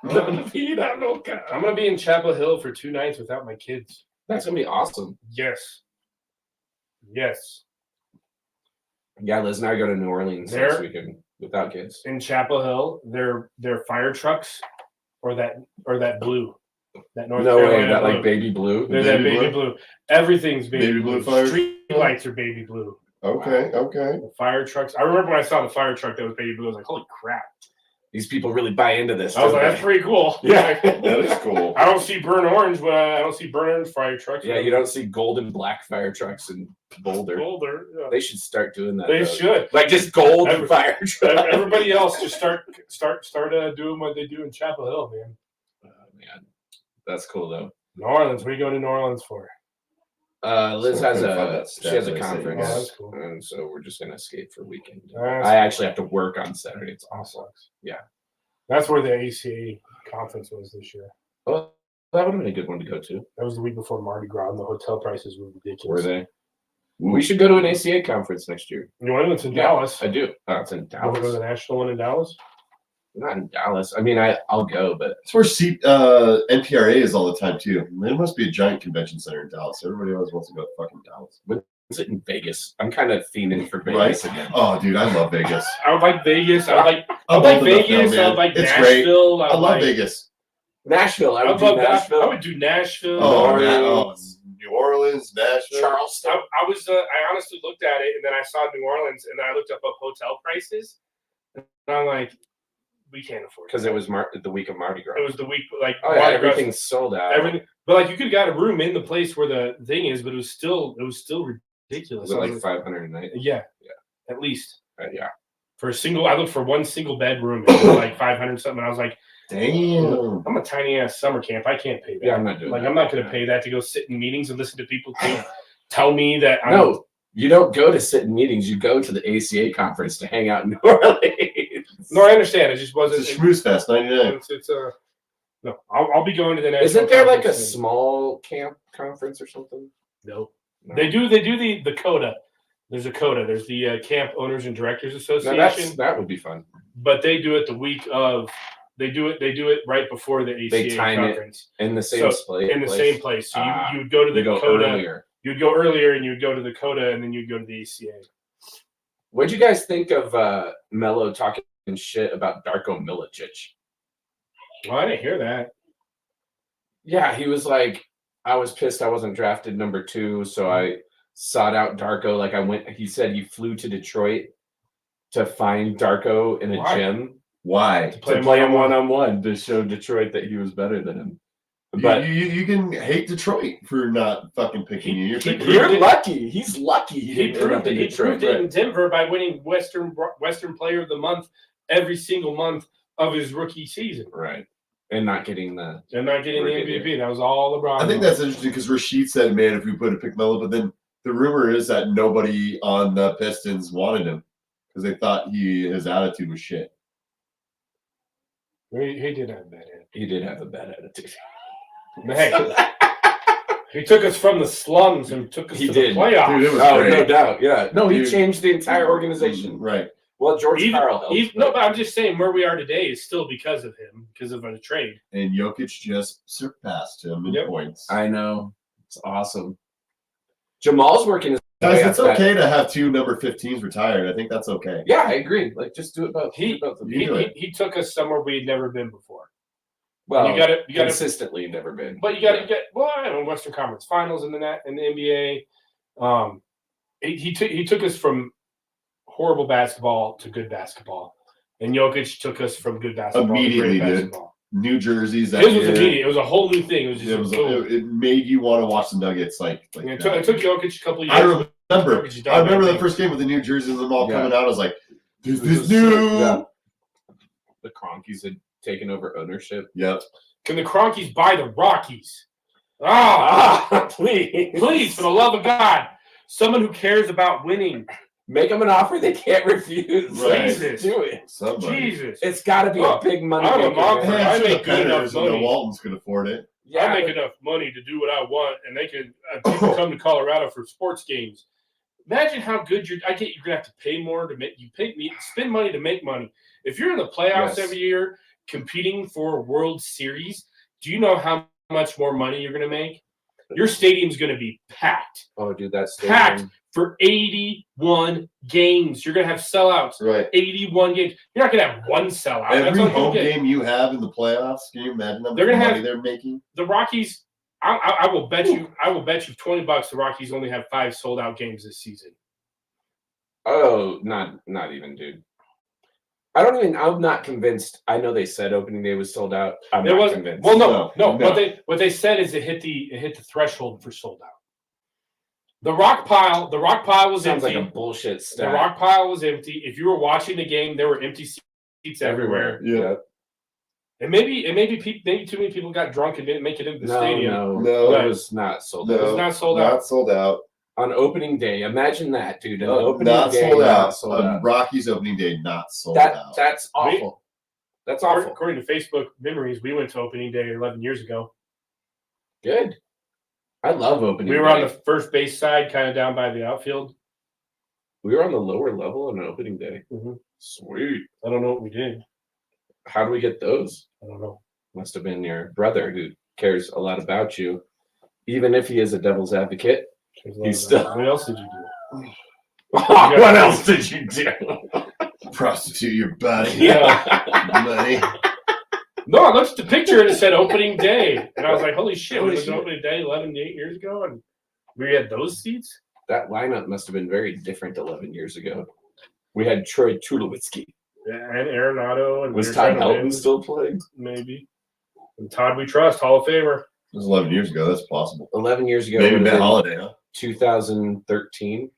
gonna be in Chapel Hill for 2 nights without my kids. That's gonna be awesome. Yes. Yeah, Liz and I go to New Orleans this weekend without kids. In Chapel Hill, their fire trucks, or that blue. That North Carolina way, that blue. Like baby blue. They're that baby blue. Everything's baby blue. Fire. Street lights are baby blue. Okay. The fire trucks. I remember when I saw the fire truck that was baby blue. I was like, "Holy crap!" These people really buy into this. I was like, "That's pretty cool." Yeah, that is cool. I don't see burnt orange, but I don't see burnt orange fire trucks. Yeah, you don't see gold and black fire trucks in Boulder. Yeah. They should start doing that. They should. Like just gold and fire trucks. Everybody else just start doing what they do in Chapel Hill, man. Oh, man. That's cool though. New Orleans. What are you going to New Orleans for? Liz has a conference, oh, that's cool. And so we're just gonna escape for a weekend. That's I actually have to work on Saturday. It's awesome. Yeah, that's where the ACA conference was this year. Oh, that would have been a good one to go to. That was the week before Mardi Gras, and the hotel prices were ridiculous. Were they? We should go to an ACA conference next year. You want to? It's in Dallas. I do. Oh, it's in Dallas. You want to go to the national one in Dallas? Not in Dallas. I mean, I'll go, but it's where NPRA is all the time too. There must be a giant convention center in Dallas. Everybody always wants to go to fucking Dallas. But is it in Vegas? I'm kind of fiending for Vegas again. Oh, dude, I love Vegas. I would like Vegas. I would like Vegas. I would like Nashville. Great. I love Vegas. Nashville. I would do Nashville. I would do Nashville. New Orleans, Nashville, Charleston. I honestly looked at it, and then I saw New Orleans, and then I looked up hotel prices, and I'm like, we can't afford it. Because it was the week of Mardi Gras. It was the week, everything's sold out. Everything, but like you could have got a room in the place where the thing is, but it was still ridiculous. Was it like $500 a night? Yeah, at least. Yeah. For a single, I looked for one single bedroom. It was like 500 something. I was like, damn, I'm a tiny ass summer camp. I can't pay that. Yeah, I'm not doing. I'm not going to pay that to go sit in meetings and listen to people tell me that. No, you don't go to sit in meetings. You go to the ACA conference to hang out in New Orleans. No, I understand. It just wasn't. It's a schmooze fest, 99. No, I'll be going to the next. Isn't there like a small camp conference or something? No. They do the CODA. There's a CODA. There's the Camp Owners and Directors Association. That would be fun. But they do it the week of. They do it right before the ACA conference. In the same place. In the same place. So you would go to the CODA. Earlier. You'd go earlier, and you'd go to the CODA, and then you'd go to the ACA. What'd you guys think of Melo talking shit about Darko Milicic? Well, I didn't hear that. Yeah, he was like, I was pissed I wasn't drafted number 2, so I sought out Darko. He said he flew to Detroit to find Darko in a gym. Why? To play him one-on-one to show Detroit that he was better than him. But you can hate Detroit for not fucking picking you. You're lucky. He's lucky. He proved it in Denver by winning Western Player of the Month every single month of his rookie season. Right. And not getting the MVP. That was all LeBron. I think that's interesting because Rashid said, man, if we put a pick Melo, but then the rumor is that nobody on the Pistons wanted him. because they thought his attitude was shit. He did have a bad attitude. He did have a bad attitude. Hey, he took us from the slums and took us to the playoffs. Dude, it was great. great. No doubt. Yeah. No, he changed the entire organization. Right. Well, George Karl helped. No, but I'm just saying where we are today is still because of him, because of a trade. And Jokic just surpassed him in points. I know. It's awesome. Jamal's working his Guys, it's okay to have 2 number 15s retired. I think that's okay. Yeah, I agree. Like, just do it both. He took us somewhere we'd never been before. Well, you got to consistently never been. But you got to get Western Conference Finals in the NBA. He took us from horrible basketball to good basketball, and Jokic took us from good basketball immediately to great basketball. New jerseys. It was immediate. It was a whole new thing. It was just it made you want to watch the Nuggets. It took Jokic a couple of years. I remember the first game with the new jerseys and them all coming out. I was like, "This is new." Yeah. The Cronkies had taken over ownership. Yep. Can the Cronkies buy the Rockies? Please, for the love of God, someone who cares about winning. Make them an offer they can't refuse. Right. Jesus. Do it. Somebody. Jesus. It's got to be a big money. I'm a mom. I make good enough money. The Waltons could afford it. Yeah, I make enough money to do what I want, and they can people come to Colorado for sports games. Imagine how good you're going to have to pay more to spend money to make money. If you're in the playoffs every year competing for a World Series, do you know how much more money you're going to make? Your stadium's going to be packed. Oh, dude, that's stadium. Packed for 81 games. You're going to have sellouts. Right. 81 games. You're not going to have one sellout. Every home game you have in the playoffs, can you imagine how much money they're making? The Rockies, I will bet you $20 the Rockies only have 5 sold out games this season. Oh, not even, dude. I'm not convinced. I know they said opening day was sold out. I'm not convinced. Well, no. What they said is it hit the threshold for sold out. The rock pile was Sounds empty. like a bullshit stat. The rock pile was empty. If you were watching the game, there were empty seats everywhere. Yeah. And maybe too many people got drunk and didn't make it into the stadium. No, it was not sold out. It was not sold out. Not sold out. On opening day, imagine that, dude. Not sold out. Rockies opening day, not sold out. That's awful. That's awful. According to Facebook memories, we went to opening day 11 years ago. Good. I love opening day. We were on the first base side, kind of down by the outfield. We were on the lower level on opening day. Mm-hmm. Sweet. I don't know what we did. How do we get those? I don't know. Must have been your brother who cares a lot about you. Even if he is a devil's advocate, he's still. What else did you do? What else did you do? Prostitute your body. Yeah. Money. No, I looked at the picture and it said opening day. And I was like, holy shit, it was opening day 11 years ago and we had those seats? That lineup must have been very different 11 years ago. We had Troy Tulowitzki. Yeah, and Arenado. And was Todd Helton still playing? Maybe. And Todd We Trust, Hall of Famer. It was 11 years ago. That's possible. 11 years ago. Maybe Matt Holliday, huh? 2013.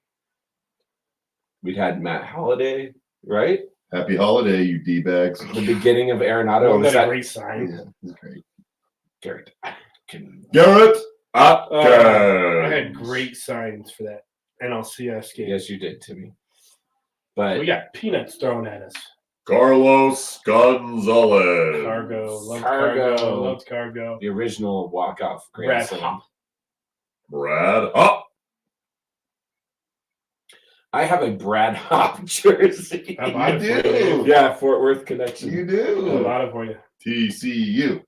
We'd had Matt Holliday, right? Happy holiday, you D-bags. The beginning of Arenado. Was that a great sign? Yeah, that's great. Garrett. Garrett. I had great signs for that NLCS game. Yes, you did, Timmy. But we got peanuts thrown at us. Carlos Gonzalez. Cargo. Loved Cargo. The original walk-off Brad grand slam. Hop. Brad Hop. I have a Brad Hop jersey. I bought it You for you. do. Yeah, Fort Worth connection. You I do. bought it for you. TCU.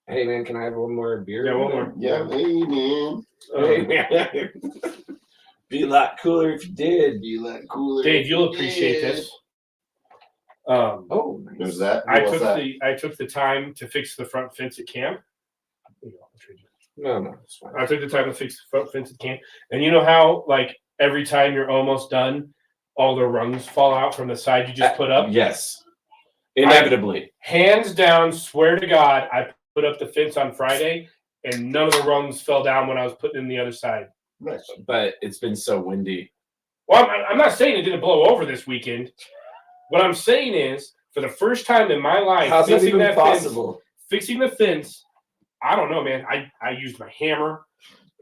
Hey, man, can I have one more beer? Yeah, one more. Yeah, hey, man. Hey, man. Be a lot cooler if you did. Be a lot cooler. Dave, you'll appreciate this. Oh, nice. There's that. I took the time to fix the front fence at camp. No, it's fine. I took the time to fix the front fence at camp. And you know how, like, every time you're almost done, all the rungs fall out from the side you just put up? Yes. Inevitably. Hands down, swear to God, I put up the fence on Friday, and none of the rungs fell down when I was putting in the other side. Nice. But it's been so windy. Well, I'm not saying it didn't blow over this weekend. What I'm saying is, for the first time in my life, How's that even possible? Fixing the fence, I don't know, man. I used my hammer.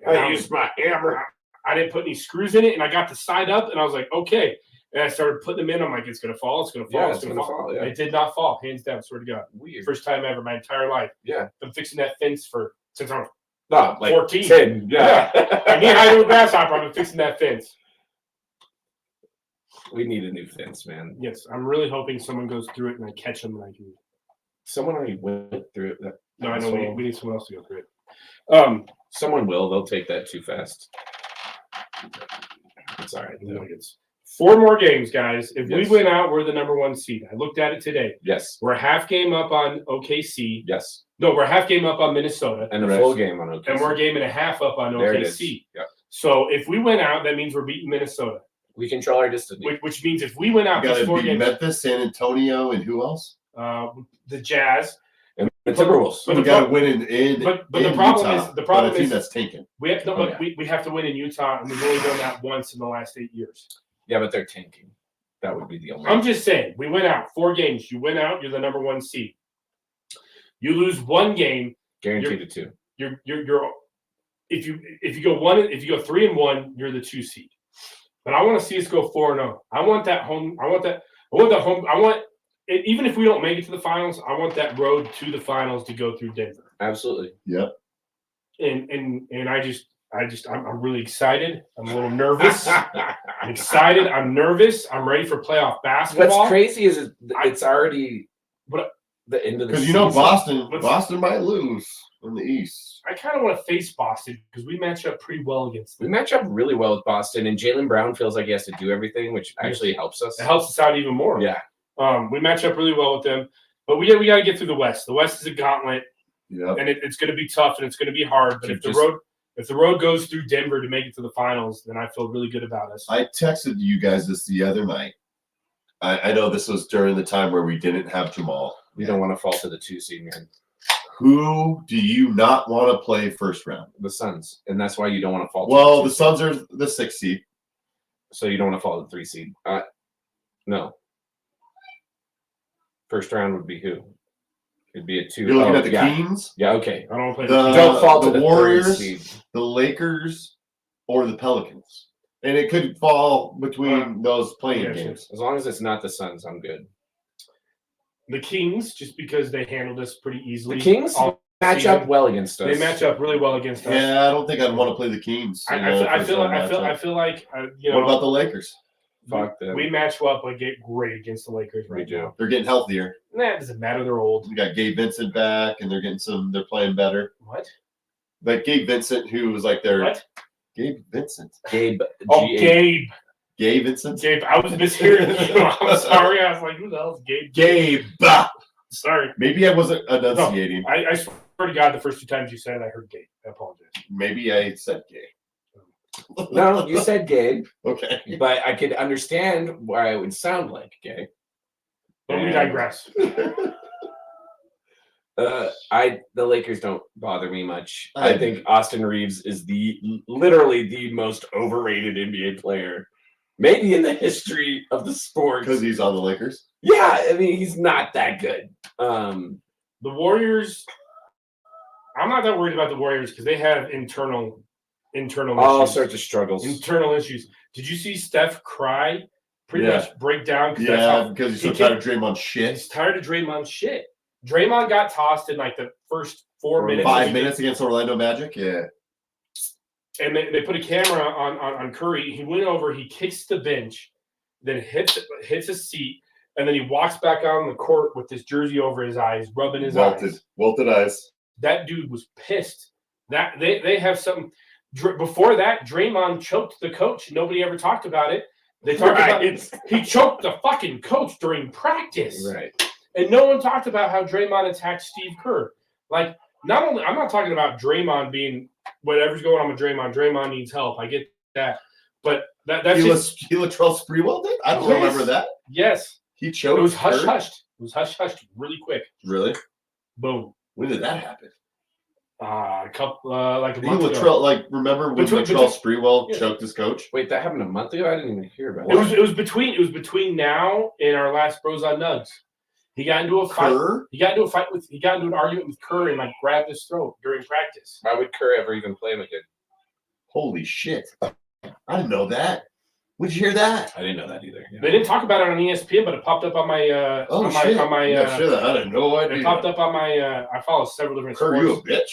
I used my hammer. I didn't put any screws in it, and I got the side up, and I was like, okay. And I started putting them in. I'm like, it's gonna fall. It's gonna fall. Yeah, it's gonna fall. Yeah. It did not fall, hands down. Swear to God. Weird. First time ever, my entire life. Yeah. I'm fixing that fence since I was like 14. 10. Yeah. Me and I do a grasshopper. I've been fixing that fence. We need a new fence, man. Yes, I'm really hoping someone goes through it and I catch them and I can. Someone already went through it. No, I know we need someone else to go through it. Someone will. They'll take that too fast. It's all right. Though. 4 more games, guys. If we win out, we're the number 1 seed. I looked at it today. Yes. We're a half game up on OKC. Yes. No, we're a half game up on Minnesota. And a full game on OKC. And we're a game and a half up on OKC. Yep. So if we win out, that means we're beating Minnesota. We control our destiny. Which means if we win out, you got to beat Memphis, San Antonio, and who else? The Jazz. And the Timberwolves. But we got to win in But the problem Utah, is the problem team is that's tanking. We have we have to win in Utah, and we've only done that once in the last 8 years. Yeah, but they're tanking. That would be the only. I'm just saying, we went out 4 games. You win out, you're the number 1 seed. You lose 1 game, guaranteed to 2. You're if you go 3-1, you're the 2 seed. But I want to see us go 4-0. I want that home. I want even if we don't make it to the finals, I want that road to the finals to go through Denver. Absolutely. Yep. And I'm really excited. I'm a little nervous. I'm excited. I'm nervous. I'm ready for playoff basketball. What's crazy is it's already the end of the season. Because Boston might lose in the East. I kind of want to face Boston because we match up pretty well against them. We match up really well with Boston, and Jaylen Brown feels like he has to do everything, which actually helps us. It helps us out even more. Yeah. We match up really well with them, but we got to get through the West. The West is a gauntlet, and it's going to be tough and it's going to be hard. But if the road goes through Denver to make it to the finals, then I feel really good about us. I texted you guys this the other night. I know this was during the time where we didn't have Jamal. We don't want to fall to the 2 seed, man. Who do you not want to play first round? The Suns, and that's why you don't want to fall. Well, the Suns are the 6th seed, so you don't want to fall to the 3 seed. No. First round would be who? It'd be a 2. You're looking at the Kings? Yeah, okay. I don't play don't fall to the Warriors, seed. The Lakers, or the Pelicans. And it could fall between those playing games. As long as it's not the Suns, I'm good. The Kings, just because they handled us pretty easily. The Kings match up well against us. They match up really well against us. Yeah, I don't think I'd want to play the Kings. I feel like What about the Lakers? Fuck them. We match up great against the Lakers right now. They're getting healthier. Nah, it doesn't matter. They're old. We got Gabe Vincent back, and they're playing better. What? Like Gabe Vincent, who was like their what? Gabe Vincent. Gabe. Gabe. Gabe Vincent. Gabe. I was mishearing you. I'm sorry. I was like, who the hell is Gabe? Gabe. Sorry. Maybe I wasn't enunciating. No, I swear to God, the first 2 times you said it, I heard Gabe. I apologize. Maybe I said Gabe. No, you said Gabe. Okay. But I could understand why it would sound like Gabe. But we digress. The Lakers don't bother me much. I think Austin Reeves is literally the most overrated NBA player, maybe in the history of the sport. Because he's on the Lakers? Yeah, I mean, he's not that good. The Warriors, I'm not that worried about the Warriors because they have internal all issues. sorts of struggles. Internal issues. Did you see Steph cry? Pretty much break down. Because he's so tired of Draymond's shit. He's tired of Draymond's shit. Draymond got tossed in like the first 4 minutes. 5 minutes against Orlando Magic? Yeah. And they put a camera on Curry. He went over, he kicks the bench, then hits a seat, and then he walks back on the court with his jersey over his eyes, rubbing his eyes. Wilted eyes. That dude was pissed. That they have something. Before that, Draymond choked the coach. Nobody ever talked about it. They talked about it. He choked the fucking coach during practice. Right. And no one talked about how Draymond attacked Steve Kerr. Like, not only, I'm not talking about Draymond being whatever's going on with Draymond. Draymond needs help. I get that. But that's Latrell Sprewell did? I don't remember that. Yes. He choked. It was hush-hushed. It was hush-hushed really quick. Really? Boom. When did that happen? A month ago. Remember when Latrell Sprewell choked his coach? Wait, that happened a month ago? I didn't even hear about it. It was between now and our last Bros on Nugs. He got into a fight. Kerr? He got into an argument with Kerr and grabbed his throat during practice. Why would Kerr ever even play him again? Holy shit. I didn't know that. Where'd you hear that? I didn't know that either. Yeah. They didn't talk about it on ESPN, but it popped up on my shit. I didn't know. It popped up on my. I follow several different Kurt, sports. you a bitch.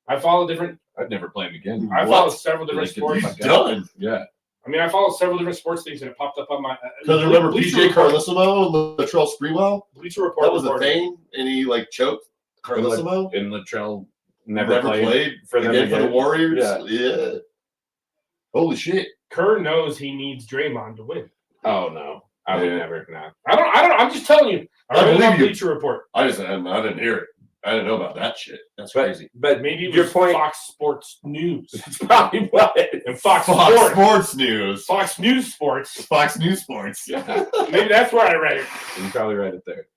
I follow different. I'd never play him again. I follow several different sports. He's done. Yeah. I mean, I follow several different sports things, and it popped up on my. Because remember PJ Carlissimo and Latrell Sprewell? Bleacher Report. That was a thing, and he choked Carlissimo. And Latrell never played for them again for the Warriors. Yeah. Holy shit. Kerr knows he needs Draymond to win. Oh no, I would never. No, I don't. I'm just telling you. I believe you. Bleacher Report. I didn't hear it. I didn't know about that shit. That's crazy. But maybe it was Fox Sports News. It's probably what. And Fox Sports News. Fox News Sports. Fox News Sports. Yeah. Maybe that's where I read it. You probably read it there.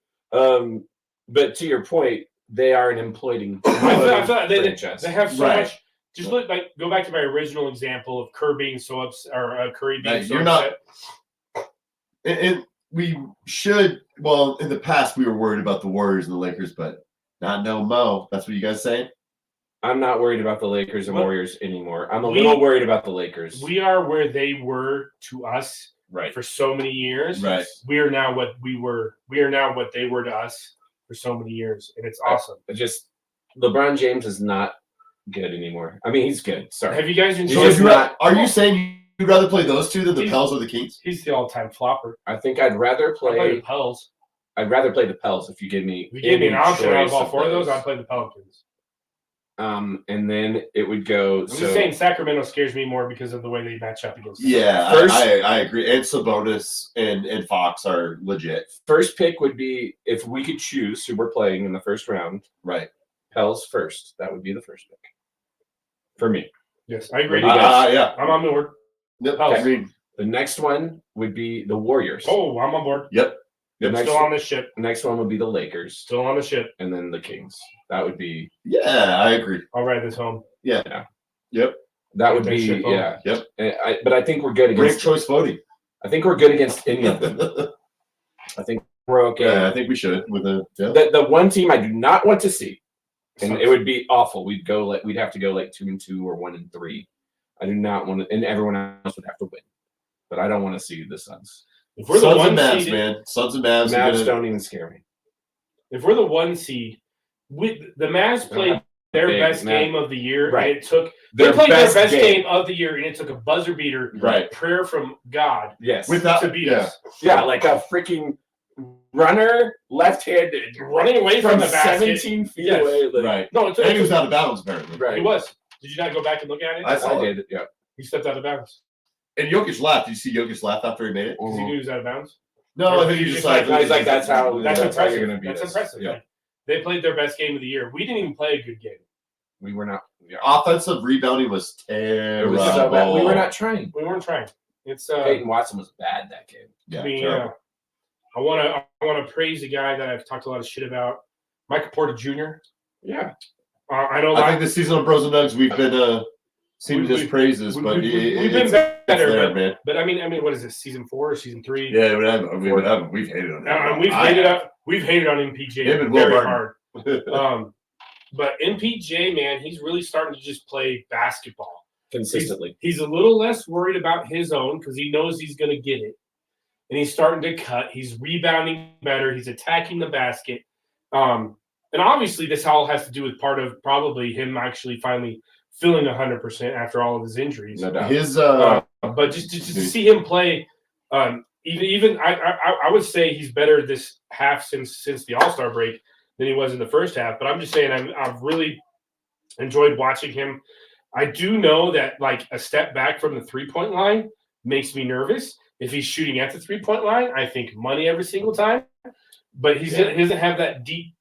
But to your point, they are an imploding franchise. They have so much. Just go back to my original example of Kerr being so upset, or Curry being so upset. And we should. Well, in the past, we were worried about the Warriors and the Lakers, but not no mo. That's what you guys saying? I'm not worried about the Lakers and Warriors anymore. I'm a little worried about the Lakers. We are where they were to us for so many years. Right. We are now what we were. We are now what they were to us for so many years, and it's awesome. LeBron James is not good anymore. I mean, he's good. Sorry. Have you guys enjoyed? Are you saying you'd rather play those two than the Pels or the Kings? He's the all-time flopper. I think I'd rather play the Pels. I'd rather play the Pels if you give me. If you gave me an option out of all four of those, I'd play the Pelicans. And then it would go. I'm just saying Sacramento scares me more because of the way they match up against them. Yeah, I agree. And Sabonis and Fox are legit. First pick would be, if we could choose who we're playing in the first round. Right. Pels first. That would be the first pick. For me. Yes, I agree. Yeah. I'm on board. Yep. Okay. The next one would be the Warriors. Oh, I'm on board. Yep. Still on the ship. Next one would be the Lakers. Still on the ship. And then the Kings. That would be. Yeah, I agree. I'll ride this home. Yeah. Yep. That would be. Yeah. Yep. But I think we're good against. Great choice voting. I think we're good against any of them. I think we're okay. Yeah, I think we should. With the one team I do not want to see, and it would be awful. We'd have to go 2-2 or 1-3. I do not want to, and everyone else would have to win. But I don't want to see the Suns. If we're Suns the one and Mavs, seed, man. Suns and Mavs. Mavs don't even scare me. If we're the one seed, the Mavs played their best game of the year, and it took their best game of the year, and it took a buzzer beater, prayer from God, to beat us. Yeah, like a freaking runner, left-handed, running away from the basket, 17 feet away. Right. No, and he was out of bounds apparently. Right. He was. Did you not go back and look at it? I did. Yeah. He stepped out of bounds. And Jokic laughed. Did you see Jokic laugh after he made it? Because he knew he was out of bounds? No, I think he just he's like, that's impressive. That's impressive. Yeah. They played their best game of the year. We didn't even play a good game. We were not. Yeah. Offensive rebounding was terrible. It was so bad. We were not trying. We weren't trying. It's Peyton Watson was bad that game. Yeah, I mean, I want to praise a guy that I've talked a lot of shit about, Michael Porter Jr. Yeah. I think this season on Bros and Nugs we've been singing his praises, but we've been better. There, man. But I mean, what is this? Season 4 or season 3? Yeah, we've hated on him. We've hated on MPJ very hard. But MPJ, man, he's really starting to just play basketball consistently. He's a little less worried about his own because he knows he's going to get it, and he's starting to cut. He's rebounding better. He's attacking the basket. And obviously, this all has to do with part of probably him actually finally feeling 100% after all of his injuries. No doubt. But just to see him play, even I would say he's better this half since the All-Star break than he was in the first half. But I'm just saying I've really enjoyed watching him. I do know that like a step back from the 3-point line makes me nervous. If he's shooting at the 3-point line, I think money every single time. But he doesn't have that deep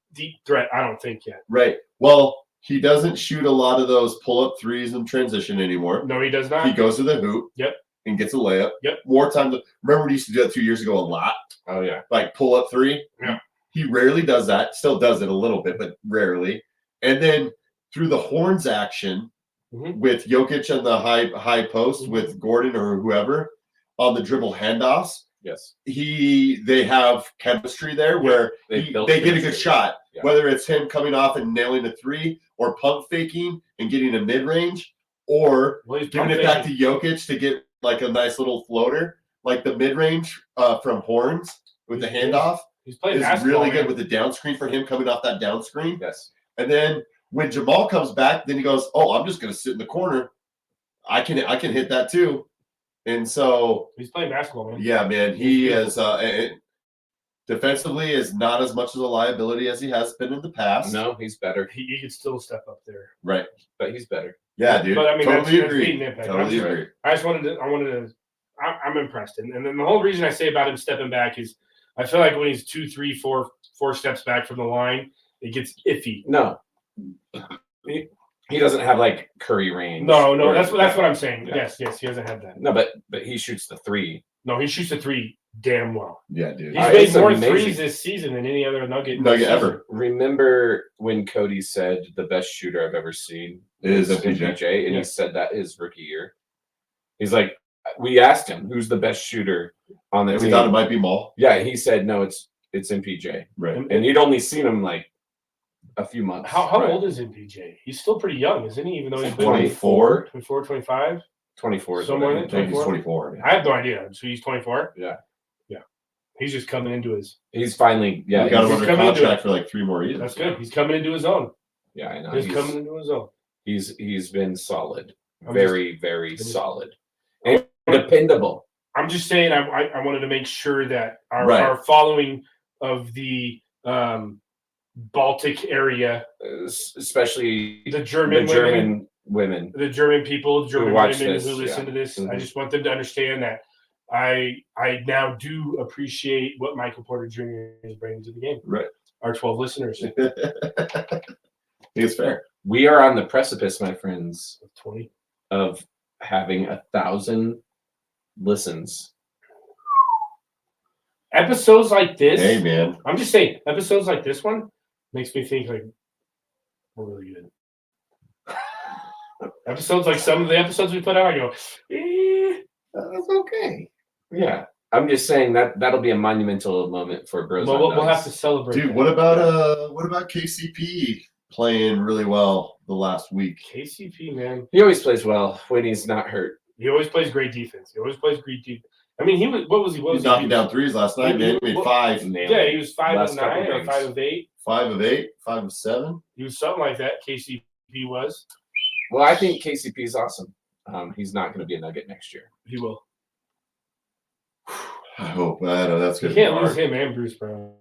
threat, I don't think, yet. Right. Well, he doesn't shoot a lot of those pull-up threes in transition anymore. No, he does not. He goes to the hoop. Yep. And gets a layup. Yep. More time. Remember we used to do that 2 years ago a lot? Oh, yeah. Like pull-up three? Yeah. He rarely does that. Still does it a little bit, but rarely. And then through the horns action with Jokic on the high post with Gordon or whoever on the dribble handoffs, yes, they have chemistry there where they get a good shot. Yeah. Whether it's him coming off and nailing a three or pump faking and getting a mid range, or giving it back to Jokic to get like a nice little floater, like the mid range from Horns with the handoff. He's playing is really good with the down screen for him coming off that down screen. Yes. And then when Jamal comes back, then he goes, "Oh, I'm just going to sit in the corner. I can hit that too." And so he's playing basketball, man. Yeah, man. He is defensively is not as much of a liability as he has been in the past. No, he's better. He could still step up there. Right. But he's better. Yeah, dude. But I mean, totally that's agree. Totally agree. I'm impressed. And then the whole reason I say about him stepping back is I feel like when he's 2, 3, 4 steps back from the line, it gets iffy. No. He doesn't have like Curry range. No, that's what I'm saying. Yeah. Yes, he doesn't have that. No, but he shoots the 3. No, he shoots the 3 damn well. Yeah, dude. He's made more threes this season than any other Nugget ever. Remember when Cody said the best shooter I've ever seen is MPJ, and he said that his rookie year. He's like, we asked him who's the best shooter on the team. We thought it might be Maul. Yeah, he said no, it's MPJ. Right. And he'd only seen him like a few months. How old is MPJ? He's still pretty young, isn't he? Even though he's 24, 25, 24. Somewhere in I think he's 24. I have no idea. So he's 24. Yeah. He's just coming into his. He's finally he got him under contract for like 3 more years. That's good. He's coming into his own. Yeah, I know. He's coming into his own. He's been solid, very solid, and dependable. I'm just saying. I wanted to make sure that our following of the Baltic area, especially the German women, the German people, German women who listen to this. Mm-hmm. I just want them to understand that I now do appreciate what Michael Porter Jr. is bringing to the game. Right. Our 12 listeners. I think it's fair. We are on the precipice, my friends, 20 of having 1,000 listens. Episodes like this. Hey, man. I'm just saying, episodes like this one makes me think like we're really good. Episodes like some of the episodes we put out, I go, that's okay. Yeah. I'm just saying that'll be a monumental moment for Bros. Well, we'll have to celebrate. Dude, what about KCP playing really well the last week? KCP, man. He always plays well when he's not hurt. He always plays great defense. I mean, he was knocking down threes last night, man. He made 5. Yeah, he was 5 of 9 or 5 of 8. 5 of 8, 5 of 7. He was something like that. KCP was. Well, I think KCP is awesome. He's not going to be a Nugget next year. He will. I hope. I know that's good. You can't lose him and Bruce Brown.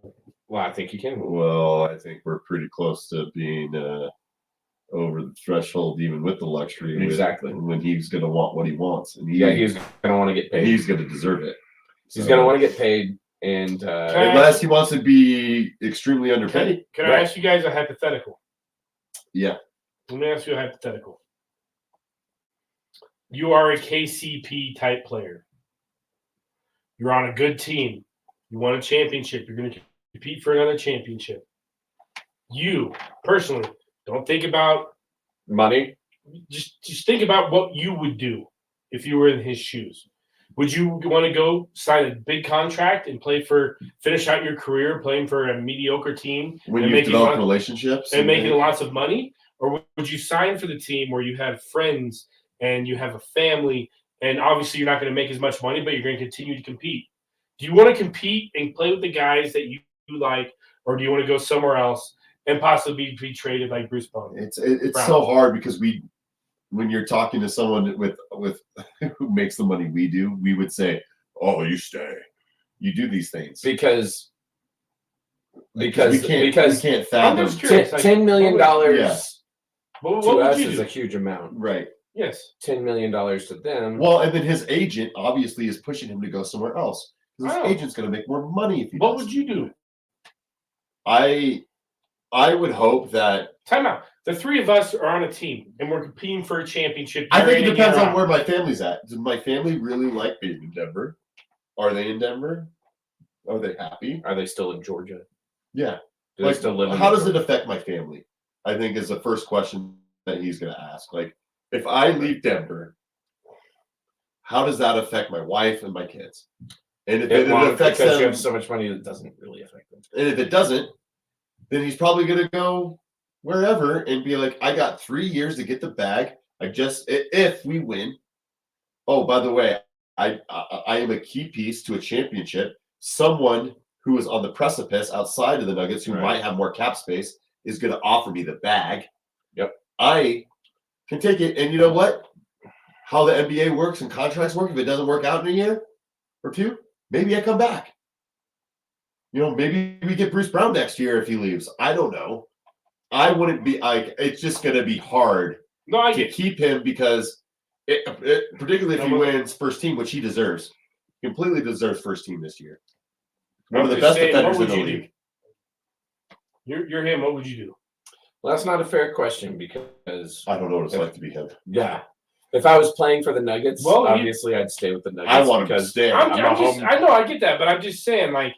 Well, I think you can. Well, I think we're pretty close to being over the threshold, even with the luxury. Exactly. When he's going to want what he wants. And he's going to want to get paid. He's going to deserve it. He's going to want to get paid. And unless he wants to be extremely underpaid. Can I ask you guys a hypothetical? Yeah. Let me ask you a hypothetical. You are a KCP type player. You're on a good team. You won a championship. You're going to compete for another championship. You, personally, don't think about money. Just think about what you would do if you were in his shoes. Would you want to go sign a big contract and finish out your career playing for a mediocre team? When you develop relationships? And making lots of money? Or would you sign for the team where you have friends and you have a family, and obviously you're not going to make as much money, but you're going to continue to compete? Do you want to compete and play with the guys that you like, or do you want to go somewhere else and possibly be traded like Bruce Brown? It's so hard because when you're talking to someone with who makes the money we do, we would say, "Oh, you stay, you do these things because we can't fathom $10 million to us is a huge amount, right? Yes, $10 million to them. Well, and then his agent obviously is pushing him to go somewhere else because his agent's going to make more money if he. What would you do? I would hope that. Time out. The three of us are on a team, and we're competing for a championship. I think it depends on where my family's at. Does my family really like being in Denver? Are they in Denver? Are they happy? Are they still in Georgia? Yeah. Do they still live in how does it affect my family? I think is the first question that he's going to ask. Like, if I leave Denver, how does that affect my wife and my kids? And if it affects them, you have so much money, it doesn't really affect them. And if it doesn't, then he's probably going to go wherever and be like, I got 3 years to get the bag. If we win, oh, by the way, I am a key piece to a championship. Someone who is on the precipice outside of the Nuggets, who might have more cap space, is going to offer me the bag. Yep. I can take it. And you know what? How the NBA works and contracts work, if it doesn't work out in a year or two, maybe I come back. Maybe we get Bruce Brown next year if he leaves. I don't know. I wouldn't be like, it's just going to be hard to keep him because particularly if he wins first team, which he deserves. Completely deserves first team this year. One of the best defenders in the league. You're him. What would you do? Well, that's not a fair question because I don't know what it's like to be him. Yeah. If I was playing for the Nuggets, obviously I'd stay with the Nuggets. I want him to stay. I know, I get that, but I'm just saying, like,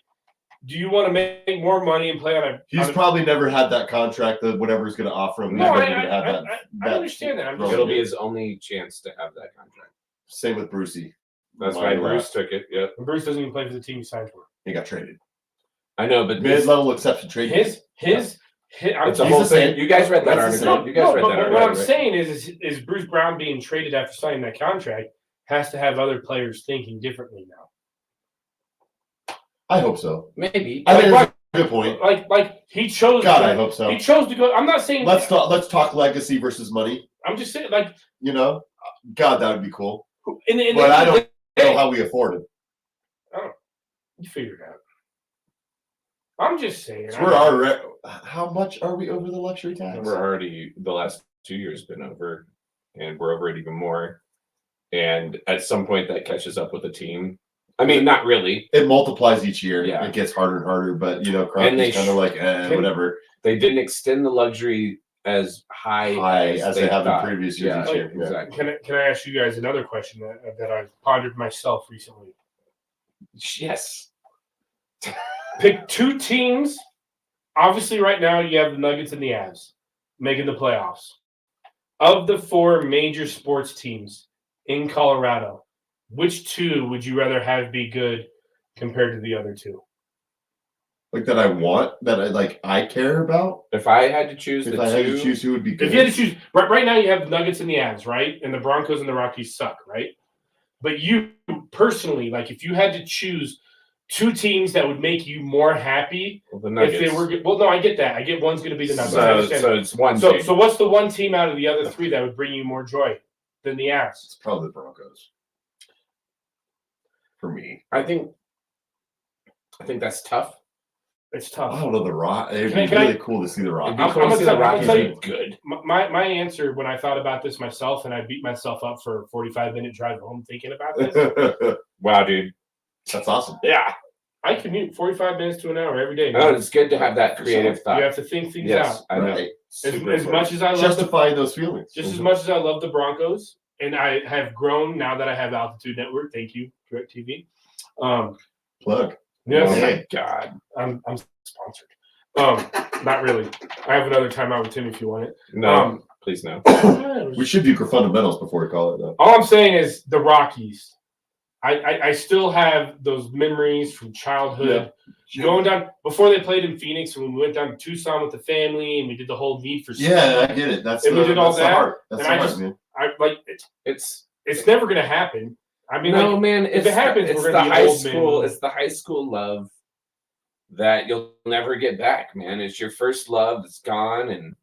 do you want to make more money and play on a? He's probably never had that contract that whatever's going to offer him. No, I understand that. It'll be his only chance to have that contract. Same with Brucey. That's why Bruce took it. Yeah. And Bruce doesn't even play for the team he signed for. He got traded. I know, but mid-level exception trade. It's a whole thing. You guys read that article. You guys read that article. What I'm saying is Bruce Brown being traded after signing that contract has to have other players thinking differently now. I hope so. Maybe. I think that's a good point. Like he chose. God, I hope so. He chose to go. I'm not saying. Let's talk legacy versus money. I'm just saying, like, God, that would be cool. But I don't know how we afford it. You figure it out. I'm just saying. How much are we over the luxury tax? We're already, the last 2 years been over, and we're over it even more. And at some point that catches up with the team. I mean, not really. It multiplies each year. Yeah. It gets harder and harder, but Crosby's kind of like, whatever. They didn't extend the luxury as high as they have in previous years. Yeah, exactly. Can I ask you guys another question that I've pondered myself recently? Yes. Pick two teams. Obviously, right now you have the Nuggets and the Avs making the playoffs. Of the four major sports teams in Colorado, which two would you rather have be good compared to the other two? Like that I care about? If I had to choose had to choose who would be good. If you had to choose, right now you have the Nuggets and the Avs, right? And the Broncos and the Rockies suck, right? But you personally, like if you had to choose two teams that would make you more happy the Nuggets. If they were good. Well, no, I get that. I get one's going to be the Nuggets. So it's one team. team. So what's the one team out of the other three that would bring you more joy than the Avs? It's probably the Broncos. For me. I think that's tough. It's tough. I don't know the Rock. It'd be really cool to see the Rock. I'm going to tell you good. My answer when I thought about this myself, and I beat myself up for a 45-minute drive home thinking about this. Wow, dude. That's awesome. Yeah. I commute 45 minutes to an hour every day. Oh, it's good to have that creative thought. You have to think things out. I know. Right. As much as I love justifying those feelings. Just as much as I love the Broncos, and I have grown now that I have Altitude Network. Thank you, DirecTV. Plug. Yes. Oh my God. I'm sponsored. Not really. I have another timeout with Tim if you want it. No, please no. We should do fundamentals before we call it though. All I'm saying is the Rockies. I still have those memories from childhood. Yeah. Going down before they played in Phoenix, when we went down to Tucson with the family and we did the whole Need for Speed. Yeah, I get it. We did all that. Heart. That's and the heart, man. I like it's never gonna happen. I mean, no, man. If it happens, it's we're the gonna be high old school. men. It's the high school love that you'll never get back, man. It's your first love that's gone, and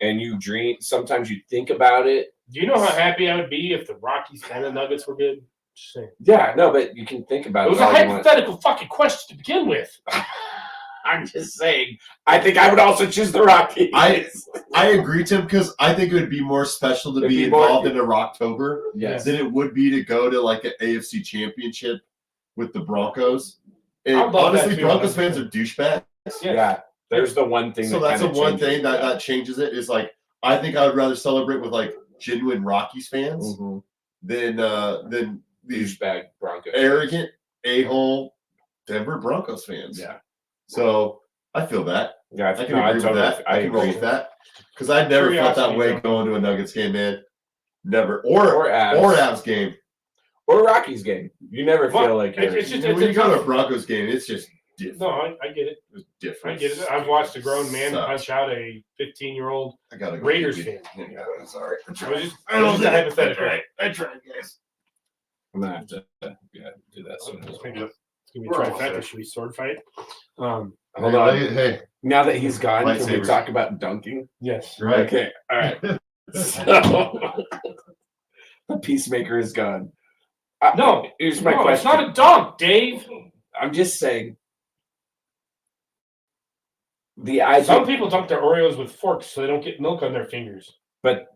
and you dream. Sometimes you think about it. Do you know how happy I would be if the Rockies and the Nuggets were good? Just saying. Yeah, no, but you can think about it. It was a hypothetical fucking question to begin with. I'm just saying. I think I would also choose the Rockies. I agree, Tim, because I think it would be more special to be involved in a Rocktober than it would be to go to like an AFC Championship with the Broncos. And honestly, Broncos fans are douchebags. Yeah, there's the one thing. So that's the one thing that changes it. Is like I think I would rather celebrate with like genuine Rockies fans than these douchebag Broncos, arrogant a-hole Denver Broncos fans. Yeah. So I feel that. Yeah, I can agree with that. I can roll with that because I never felt that way going to a Nuggets game, man. Never. Or Avs game. Or Rockies game. You never feel like it's just when you go to a Broncos game, it's just different. No, I get it. It's different. I get it. I've watched a grown man punch out a 15-year-old Raiders fan. Yeah, sorry. It was just a hypothetical. I tried, guys. I'm gonna have to do that soon. It's gonna be a trifecta. Should we sword fight? Hold on. Hey. Now that he's gone, can we Lightsabers. talk about dunking? Yes. Right. Okay. All right. So the Peacemaker is gone. No, here's my question. It's not a dunk, Dave. I'm just saying. Some people dunk their Oreos with forks so they don't get milk on their fingers. But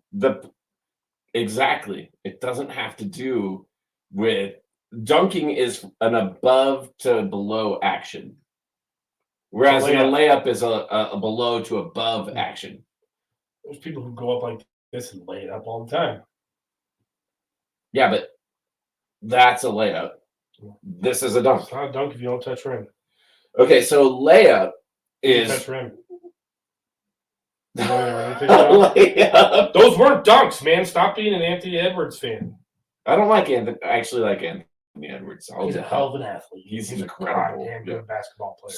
exactly, it doesn't have to do with dunking is an above to below action, whereas a layup is a below to above action. There's people who go up like this and lay it up all the time. Yeah, but that's a layup. This is a dunk. It's not a dunk if you don't touch rim. Okay, so layup is touch rim. Layup. Those weren't dunks, man. Stop being an Anthony Edwards fan. I don't like Anthony. I actually like Anthony Edwards. He's a hell of an athlete. He's incredible. Damn good basketball player.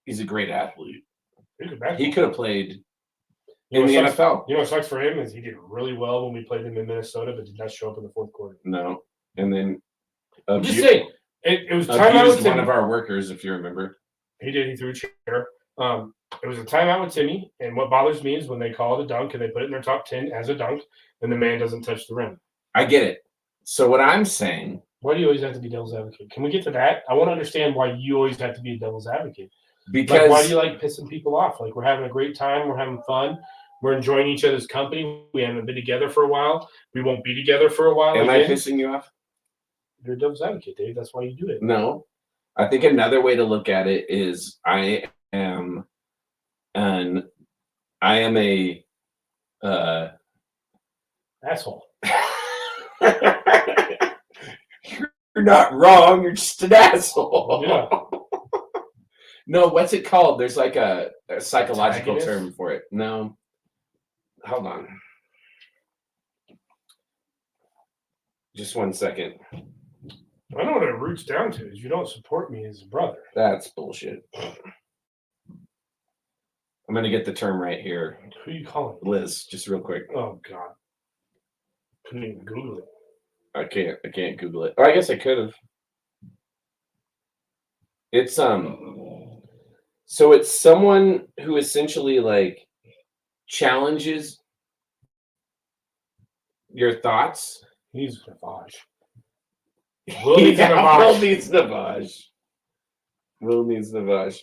He's a great athlete. He could have played in the NFL. You know what sucks for him is he did really well when we played him in Minnesota, but did not show up in the fourth quarter. No, and then I'm just saying it was timeout with one of our workers, if you remember. He did. He threw a chair. It was a timeout with Timmy, and what bothers me is when they call it a dunk and they put it in their top 10 as a dunk, and the man doesn't touch the rim. I get it. So what I'm saying. Why do you always have to be devil's advocate? Can we get to that? I want to understand why you always have to be a devil's advocate. Because why do you like pissing people off? Like, we're having a great time. We're having fun. We're enjoying each other's company. We haven't been together for a while. We won't be together for a while. Am I pissing you off? You're a devil's advocate, Dave. That's why you do it. No. I think another way to look at it is I am a asshole. You're not wrong. You're just an asshole. Yeah. No, what's it called? There's like a psychological term for it. No. Hold on. Just 1 second. I know what it roots down to is you don't support me as a brother. That's bullshit. I'm going to get the term right here. Who are you calling? Liz, just real quick. Oh, God. Couldn't even Google it. I can't Google it. Or I guess I could have. It's so it's someone who essentially like challenges your thoughts. He's Navage. Will needs Navage. Will needs Navage.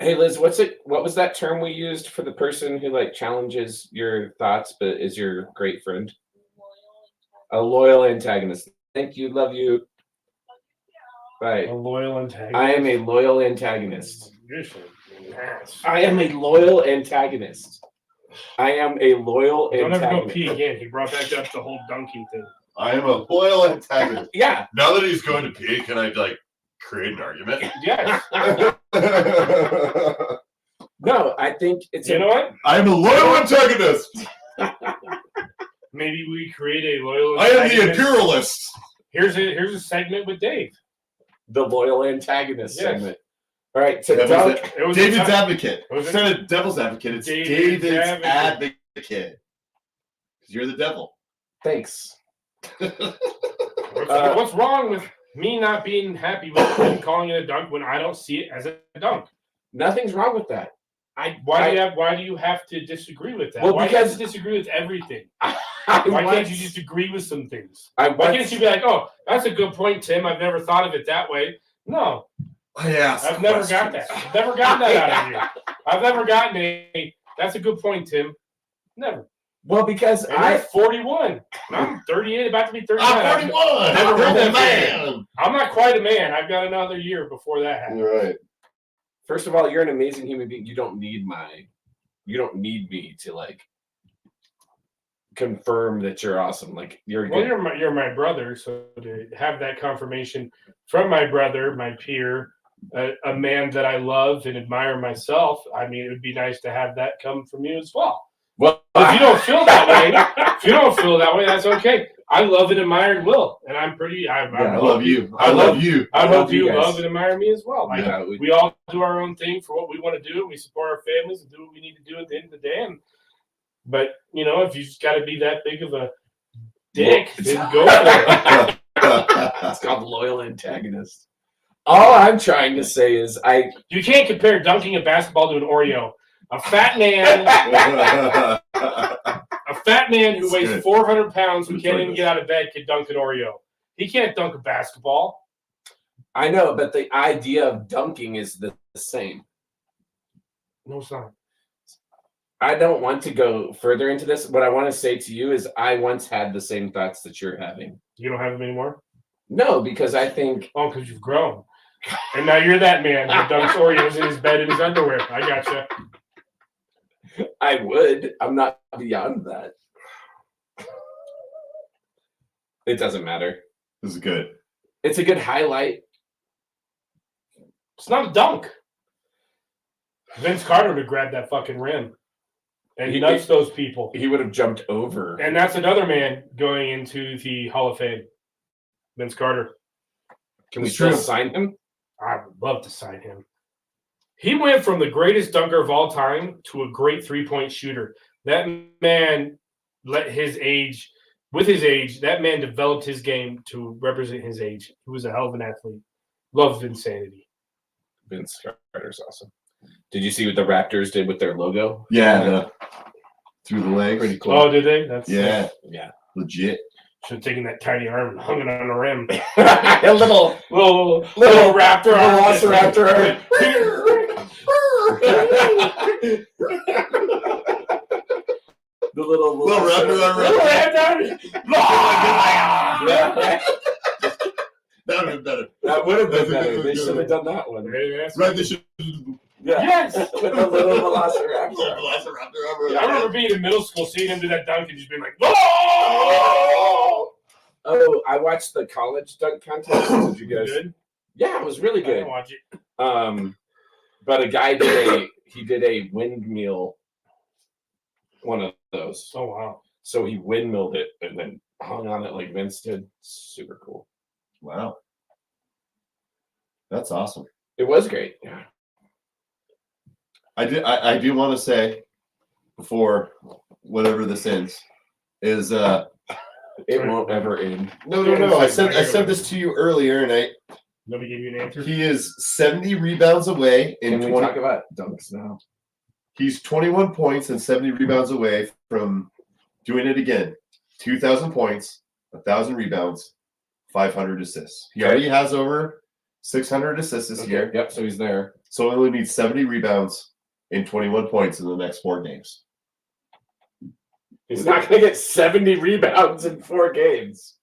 Hey Liz, what was that term we used for the person who like challenges your thoughts but is your great friend? A loyal antagonist. Thank you, love you. Bye. A loyal antagonist. I am a loyal antagonist. Yes. I am a loyal antagonist. I am a loyal Don't antagonist. ever go pee again. He brought back up the whole dunking thing. I am a loyal antagonist. Yeah. Now that he's going to pee, can I like create an argument? Yes. No, I think it's. You know what? I'm a loyal antagonist. Maybe we create a loyal. I am the imperialist. Here's a segment with Dave. The loyal antagonist segment. All right, so David's advocate. Instead of devil's advocate, it's David's advocate. Because you're the devil. Thanks. What's wrong with me not being happy with him calling it a dunk when I don't see it as a dunk? Nothing's wrong with that. Why do you have to disagree with that? Well, why do you have to disagree with everything? Why can't you just agree with some things? Why can't you be like, oh, that's a good point, Tim. I've never thought of it that way. No. I've never got that. I've never gotten that out of you. I've never gotten that's a good point, Tim. Never. Well, because I'm 41. I'm 38, about to be 39. I'm 41. Never heard that man. I'm not quite a man. I've got another year before that happens. Right. First of all, you're an amazing human being. You don't need me to like confirm that you're awesome. Like you're my brother, so to have that confirmation from my brother, my peer, a man that I love and admire myself, I mean, it would be nice to have that come from you as well. Well, if you don't feel that way, that's okay. I love and admire Will, and I'm pretty. I love you. I love you. I hope you love and admire me as well. Like, yeah, we all do our own thing for what we want to do. We support our families and do what we need to do at the end of the day. But you know, if you just got to be that big of dick, then go for it. It's called loyal antagonist. All I'm trying to say is you can't compare dunking a basketball to an Oreo. A fat man who weighs 400 pounds who can't even get out of bed can dunk an Oreo. He can't dunk a basketball. I know, but the idea of dunking is the same. No, it's not. I don't want to go further into this. What I want to say to you is I once had the same thoughts that you're having. You don't have them anymore? No, because I think... Oh, because you've grown. And now you're that man who dunks Oreos in his bed in his underwear. I gotcha. I would. I'm not beyond that. It doesn't matter. This is good. It's a good highlight. It's not a dunk. Vince Carter would have grabbed that fucking rim and nuts those people. He would have jumped over. And that's another man going into the Hall of Fame. Vince Carter. Can we still sign him? I would love to sign him. He went from the greatest dunker of all time to a great three-point shooter. That man that man developed his game to represent his age. He was a hell of an athlete. Love Vinsanity. Vince Carter's awesome. Did you see what the Raptors did with their logo? Yeah, through the legs. Pretty cool. Oh, did they? That's yeah. Legit. Should have taken that tiny arm and hung it on the rim. A little raptor arm. Velociraptor arm. The little raptor arm. That would have been better. That would have been better. They should have done that one. Right, they should. Yeah. Yes. With a little velociraptor. I remember being in middle school, seeing him do that dunk and just being like, "Whoa!" Oh, I watched the college dunk contest. Did you guys? Good? Yeah, it was really I good. didn't watch it. But a guy did a windmill, one of those. Oh wow! So he windmilled it and then hung on it like Vince did. Super cool. Wow, that's awesome. It was great. Yeah. I do want to say before whatever this ends is it won't ever end. No. I said this to you earlier, and nobody gave you an answer. He is 70 rebounds away. Can we talk about dunks now? He's 21 points and 70 rebounds away from doing it again. 2,000 points, 1,000 rebounds, 500 assists. He already has over 600 assists this year. Yep. So he's there. So he only needs 70 rebounds and 21 points in the next 4 games. He's not going to get 70 rebounds in 4 games.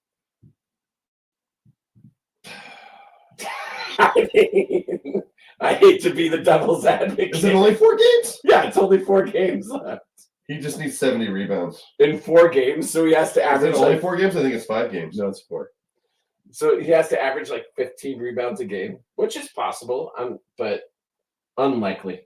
I hate to be the devil's advocate. Is it only 4 games? Yeah, it's only 4 games left. He just needs 70 rebounds. In 4 games, so he has to average... Is it only 4 games? I think it's 5 games. No, it's 4. So he has to average like 15 rebounds a game, which is possible, but unlikely.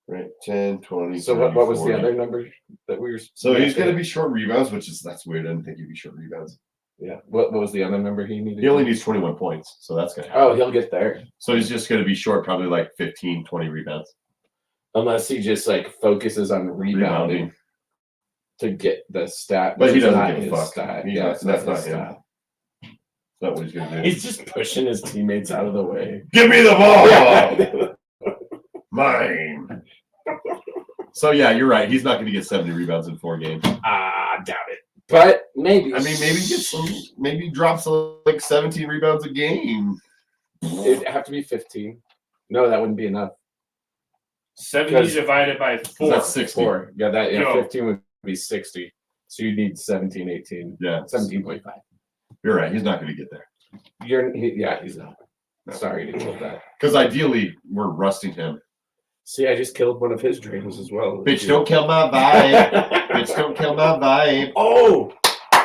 Right, 10, 20. So 30, what was 40. the other number that we were? So he's going to be short rebounds, that's weird. I didn't think he'd be short rebounds. Yeah. What was the other number he needed? He only needs 21 points, so that's going to happen. Oh, he'll get there. So he's just going to be short, probably like 15, 20 rebounds. Unless he just like focuses on rebounding to get the stat. But he doesn't not give a his fuck. Stat. That's not not his him. stat. That's not what he's going to do. He's just pushing his teammates out of the way. Give me the ball! Mine. So yeah, you're right. He's not going to get 70 rebounds in 4 games. Doubt it. But maybe. I mean, maybe drops like 17 rebounds a game. It'd have to be 15. No, that wouldn't be enough. 70 divided by 4. That's 60. 4. Yeah, 15 would be 60. So you need 17, 18. Yeah. 17.5. You're right. He's not going to get there. He's not. Sorry to kill that. Because ideally, we're rusting him. See, I just killed one of his dreams as well. Bitch, don't kill my vibe. Bitch, don't kill my vibe. Oh!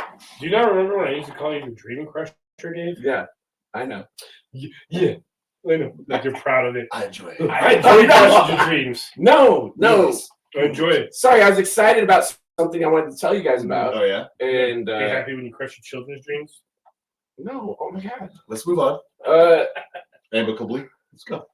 Do you not remember when I used to call you the Dream Crusher, Dave? Yeah, I know. Yeah. I know. Like you're proud of it. I enjoy it. I enjoy crushing your dreams. No. Yes. I enjoy it. Sorry, I was excited about something I wanted to tell you guys about. Oh, yeah? And Are you happy when you crush your children's dreams? No. Oh, my God. Let's move on. Amicably. Let's go.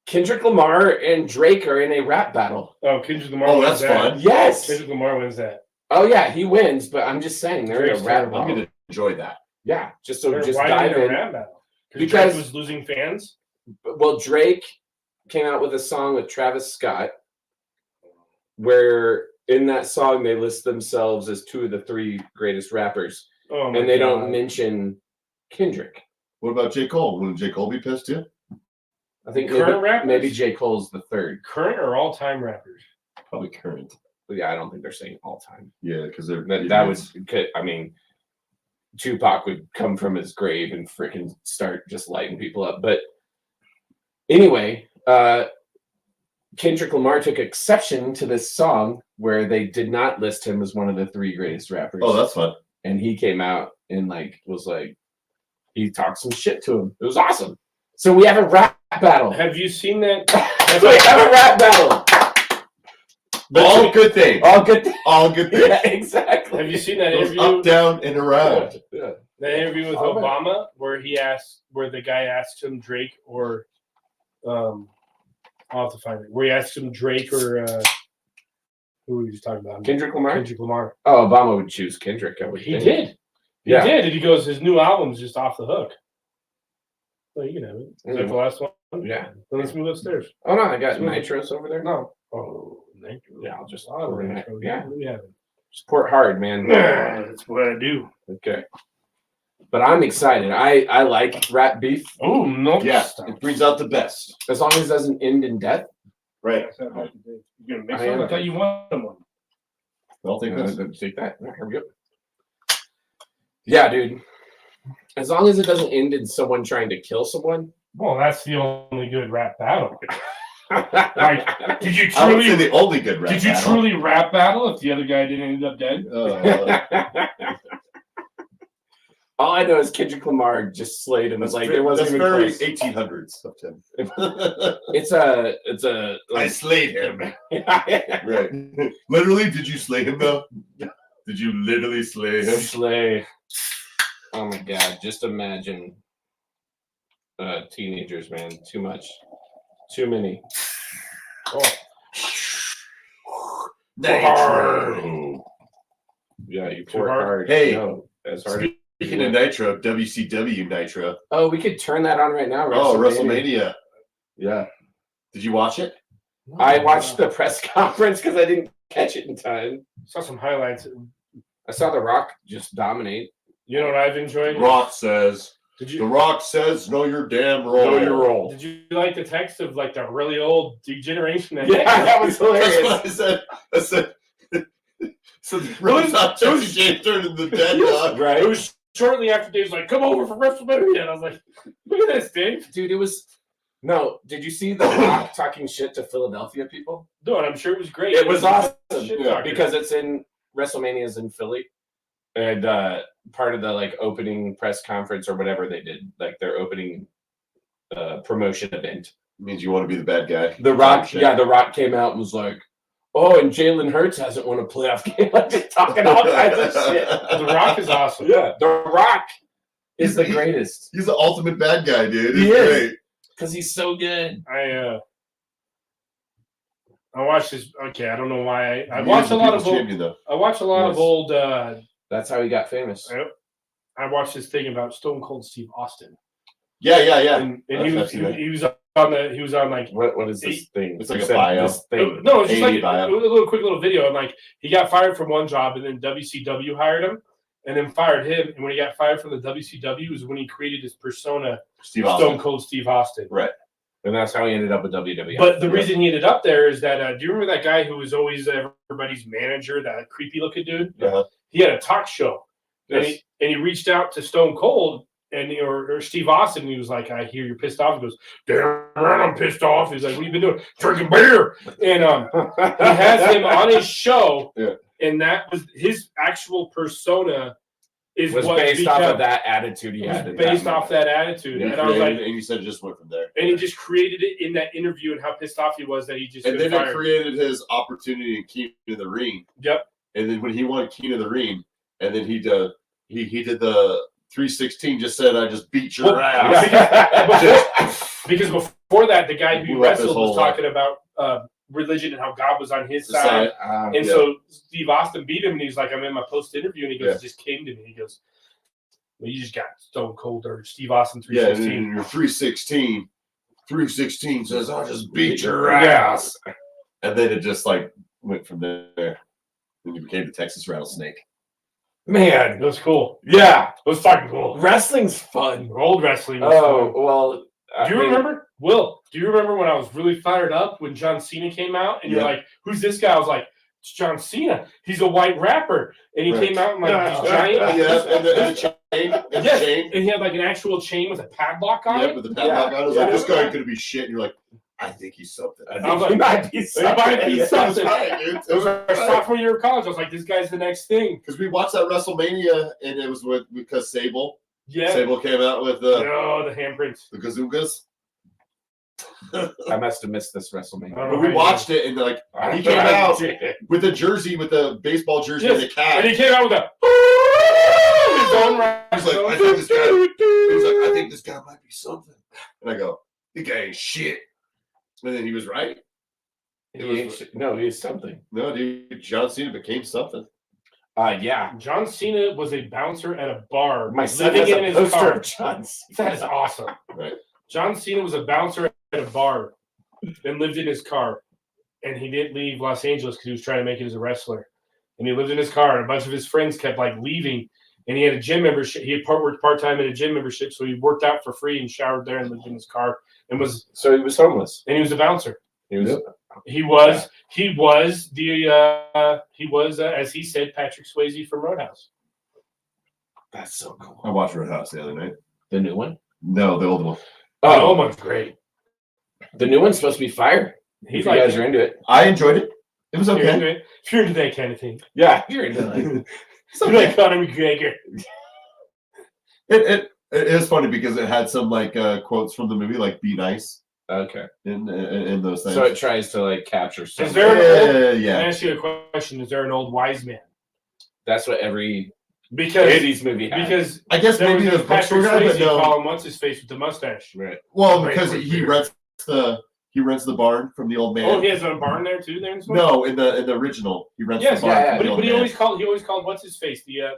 Kendrick Lamar and Drake are in a rap battle. Oh, Kendrick Lamar Oh, wins that's that. fun. Yes. Kendrick Lamar wins that. Oh yeah, he wins, but I'm just saying they're in a rap battle. I'm gonna enjoy that. Yeah, just Why dive in. Rap battle? Because Drake was losing fans. Well, Drake came out with a song with Travis Scott, where in that song they list themselves as 2 of the 3 greatest rappers, and they don't mention Kendrick. What about J. Cole? Wouldn't J. Cole be pissed too? I think maybe J. Cole's the 3rd. Current or all-time rappers? Probably current. But yeah, I don't think they're saying all-time. Yeah, because that would. I mean, Tupac would come from his grave and freaking start just lighting people up. But anyway, Kendrick Lamar took exception to this song where they did not list him as one of the 3 greatest rappers. Oh, that's fun. And he came out and he talked some shit to him. It was awesome. So we have a rap battle. Have you seen that? We have a rap battle. All good things. All good things. All good things. Yeah, exactly. Have you seen that interview? Up, down, and around. Yeah. That interview with Obama, where the guy asked him Drake or, I'll have to find it. Where he asked him Drake or who were you just talking about? Kendrick Lamar. Kendrick Lamar. Oh, Obama would choose Kendrick. He did. He did, and he goes, his new album's just off the hook. Well, you can have it. Is that the last one? Yeah. Then let's move upstairs. Oh no, I got Nitros over there. No. Oh, Nitro. Yeah, I'll just Nitro. Yeah. What do we have? Support hard, man. That's what I do. Okay. But I'm excited. I like rap beef. Oh no! Yeah, it brings out the best. As long as it doesn't end in death. Right. You're gonna mix one? I thought you wanted one. I'll take this. Take that. Here we go. Yeah, dude. As long as it doesn't end in someone trying to kill someone. Well, that's the only good rap battle. Like, did you I would say truly? the only good rap Did you battle. truly rap battle if the other guy didn't end up dead? All I know is Kendrick Lamar just slayed him. There wasn't even very close. 1800s of him. It's a. I slayed him. Right. Literally, did you slay him though? Did you literally slay him? Slay. Oh my god! Just imagine. Teenagers, man, too much, too many. Oh. Nitro. Yeah, you pour hard. Hey, no, as hard. Speaking of Nitro, WCW Nitro. Oh, we could turn that on right now. WrestleMania. Yeah. Did you watch it? I watched the press conference because I didn't catch it in time. Saw some highlights. I saw The Rock just dominate. You know what I've enjoyed? Rock says. The Rock says, "Know your damn role." Know your role. Did you like the text of like the really old degeneration? Yeah, that was hilarious. That's what I said. So the Rock's not Jesse James turning the dead dog. Right. It was shortly after Dave's like, "Come over for WrestleMania," and I was like, "Look at this, Dave." Dude, it was. No, did you see The Rock talking shit to Philadelphia people? No, and I'm sure it was great. It was awesome because it's in WrestleMania's in Philly, and part of the opening press conference or whatever they did, their opening promotion event. It means you want to be the bad guy. The Rock, The Rock came out and was like, "Oh, and Jalen Hurts hasn't won a playoff game." Just talking all kinds of shit. The Rock is awesome. Yeah, The Rock is the greatest. He's the ultimate bad guy, dude. He's great because he's so good. I watched this. Okay, I don't know why. I watched a lot of old. I watched a lot of old. That's how he got famous. I watched this thing about Stone Cold Steve Austin. Yeah. And he was on like what is this thing? It's like a bio. No, it's just like a quick little video. And he got fired from one job, and then WCW hired him, and then fired him. And when he got fired from the WCW was when he created his persona, Stone Cold Steve Austin. Right. And that's how he ended up with WWE. But the reason he ended up there is that do you remember that guy who was always everybody's manager, that creepy looking dude? Uh-huh. He had a talk show, yes. and he reached out to Stone Cold or Steve Austin, and he was like, "I hear you're pissed off." He goes, "Damn right, I'm pissed off." He's like, "What have you been doing?" "Drinking beer." And he has him on his show, and that was his actual persona. Was based off of that attitude he had. Based off that attitude, and I was like, and you said it just went from there. And he just created it in that interview, and how pissed off he was that he just. And then it created his opportunity to keep in the ring. Yep. And then when he won King of the Ring, and then he did the 316. Just said, "I just beat your ass." Because before that, the guy who wrestled was talking about religion and how God was on his side. And so Steve Austin beat him, and he's like, I'm in my post interview, and he goes, it just came to me. He goes, well, you just got Stone Cold or Steve Austin 316. Yeah, and you're 316. 316 says, I'll just beat your ass. And then it just like went from there. Then you became the Texas Rattlesnake. Man, it was cool. Yeah. It was fucking cool. Wrestling's fun. Old wrestling was fun. Well. Do you remember, Will? Do you remember when I was really fired up when John Cena came out? And you're like, who's this guy? I was like, it's John Cena. He's a white rapper. And he came out in like these giant. And the chain. And he had like an actual chain with a padlock on it. Yeah, with the padlock on it. I was like, this guy could be shit. And you're like, I think he's something. I was like, he might be something. It was our sophomore year of college. I was like, this guy's the next thing. Because we watched that WrestleMania, and it was because Sable. Yeah. Sable came out with the handprints. The Gazookas. I must have missed this WrestleMania. But we watched it, and like he came out with a jersey, with a baseball jersey and a cat. And he came out with a his own He's like, I think this guy. He was like, I think this guy might be something. And I go, the guy ain't shit. And then he was right. He's something. No, dude, John Cena became something. Yeah. John Cena was a bouncer at a bar. My son has a poster of John Cena. That is awesome. Right. John Cena was a bouncer at a bar and lived in his car. And he didn't leave Los Angeles because he was trying to make it as a wrestler. And he lived in his car, and a bunch of his friends kept like leaving. And he had a gym membership. He had worked part-time in a gym membership, so he worked out for free and showered there and lived in his car. And so he was homeless. And he was a bouncer. He was, as he said, Patrick Swayze from Roadhouse. That's so cool. I watched Roadhouse the other night. The new one? No, the old one. Oh, the old one's great. The new one's supposed to be fire. If you guys are into it. I enjoyed it. It was okay. If you're into that kind of thing. Yeah, you're into it. You're like Conor McGregor. It is funny because it had some like quotes from the movie, like "Be nice." Okay. In those things. So it tries to like capture something. Is there an old, yeah. Let me ask you a question. Is there an old wise man? That's what every 80s movie had. Because I guess maybe the Patrick Swayze call him what's his face with the mustache. Right. Well, because he rents the barn from the old man. Oh, he has a barn there too. There. No, in the original, he rents the barn. But he always called what's his face, the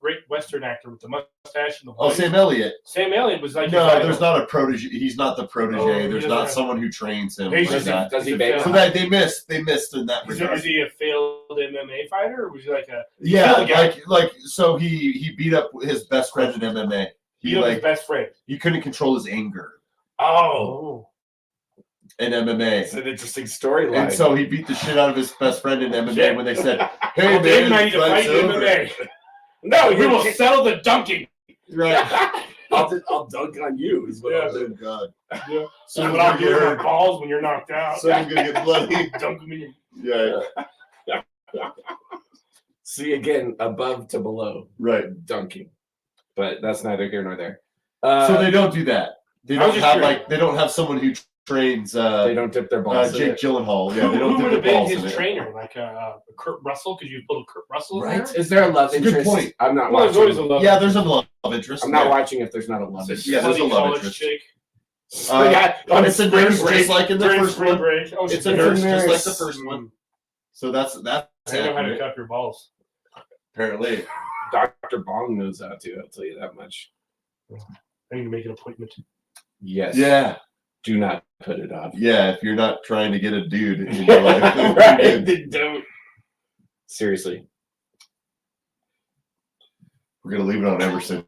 great Western actor with the mustache and the. Oh, Sam Elliott. Sam Elliott was like. No, there's not a protege. He's not the protege. There's not someone who trains him. Does he bang? So that they missed in that regard. Is he a failed MMA fighter, or was he like a? Yeah, like so he beat up his best friend in MMA. He like his best friend. He couldn't control his anger. Oh. In MMA. It's an interesting storyline. And so he beat the shit out of his best friend in MMA when they said, "Hey, man, Dave and I need to fight in MMA." No, we will settle the dunking. Right. I'll dunk on you. Is what I'll do. God. Yeah. So what I'll do with my balls when you're knocked out. So I'm gonna get bloody. Dunk me. Yeah. See again, above to below. Right. Dunking. But that's neither here nor there. So they don't do that. They don't have someone who trains. They don't dip their balls. Jake Gyllenhaal. Yeah, they don't who dip their balls. Who would have been his trainer? Like Kurt Russell? Could you pull a Kurt Russell? Right? There? Is there a love interest? Good point. I'm not watching. watching. There's always a love. Yeah, there's a love interest. I'm not watching if there's not a love interest. Yeah, there's a love interest. Chick. But it's a nurse just like in the first one. Oh, it's a nurse just like the first one. So that's. I know how to cup your balls. Apparently, Dr. Bong knows how to. I'll tell you that much. I need to make an appointment. Yes. Yeah. Do not put it off. Yeah, if you're not trying to get a dude in your life, right? Don't. Seriously. We're gonna leave it on Emerson.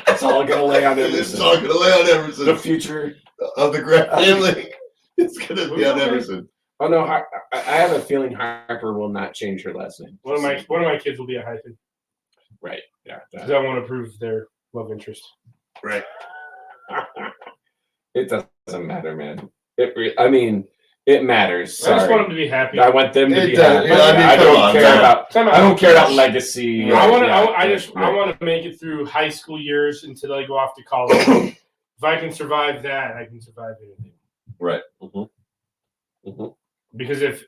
It's all gonna lay on Emerson. It's all gonna lay on Emerson. The future of the Grant family. It's gonna be on Emerson. Oh no, I have a feeling Harper will not change her last name. One of my kids will be a hyphen. Right. Yeah. Because I want to prove their love interest. Right. It doesn't matter, man. It matters. Sorry. I just want them to be happy. I want them to be happy. I don't care about legacy. I want to make it through high school years until I go off to college. If I can survive that, I can survive anything. Right. Mm-hmm. Mm-hmm. Because if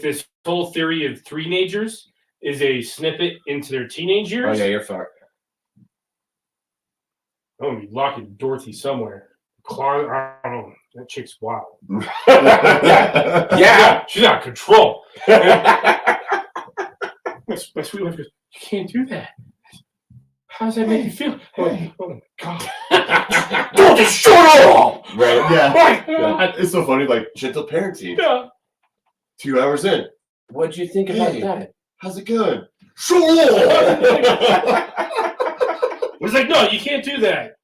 this whole theory of teenagers is a snippet into their teenage years, oh yeah, you're fucked. I'm gonna be locking Dorothy somewhere. I don't know. That chick's wild. Yeah. She's out of control. My sweet wife goes, you can't do that. How does that make you feel? Oh my God. Don't just shut up! Right. Yeah. It's so funny, like gentle parenting. Yeah. 2 hours in. What'd you think about that? How's it going? Shut up! It's like, no, you can't do that.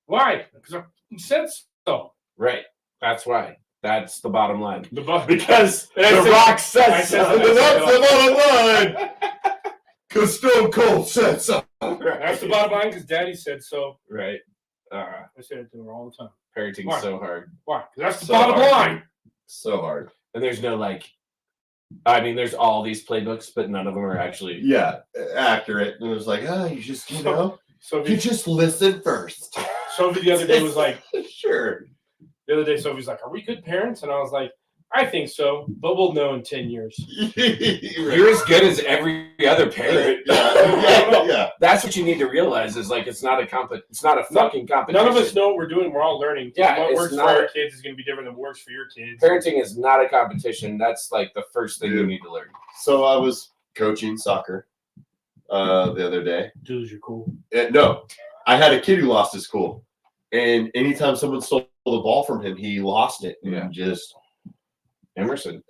Why? Because I said so. Right. That's why. That's the bottom line. Because The Rock says so. That's the bottom line. Because Stone Cold said so. That's the bottom line because Daddy said so. Right. I say it to her all the time. Parenting's so hard. Why? Because that's the So bottom hard. line. So hard. And there's no there's all these playbooks, but none of them are actually accurate. And it was like, you just, Sophie, you just listen first. Sophie the other day was like, sure. The other day, Sophie's like, are we good parents? And I was like, I think so, but we'll know in 10 years. You're as good as every other parent. Yeah. That's what you need to realize is it's not a fucking competition. None of us know what we're doing. We're all learning. Yeah, what works for our kids is going to be different than what works for your kids. Parenting is not a competition. That's the first thing you need to learn. So I was coaching soccer the other day. Dudes, you're cool. No, I had a kid who lost his cool. And anytime someone stole the ball from him, he lost it. And just Emerson.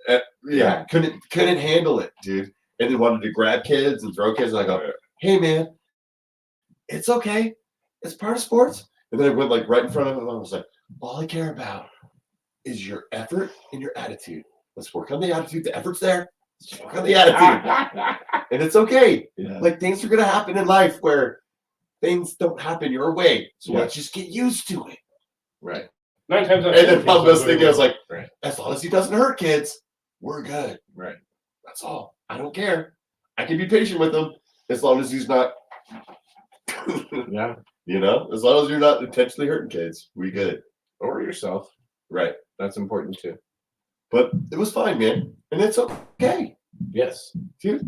Couldn't handle it, dude. And then wanted to grab kids and throw kids. And I go, hey, man, it's okay. It's part of sports. And then I went right in front of him. I was like, all I care about is your effort and your attitude. Let's work on the attitude. The effort's there. Let's work on the attitude. And it's okay. Yeah. Things are going to happen in life where things don't happen your way. So let's just get used to it. Right. 9 times out of 10. And then I was thinking, I was like, right. As long as he doesn't hurt kids, we're good. Right. That's all. I don't care. I can be patient with him as long as he's not. Yeah. As long as you're not intentionally hurting kids, we good. Or yourself. Right. That's important too. But it was fine, man. And it's okay. Yes. Dude,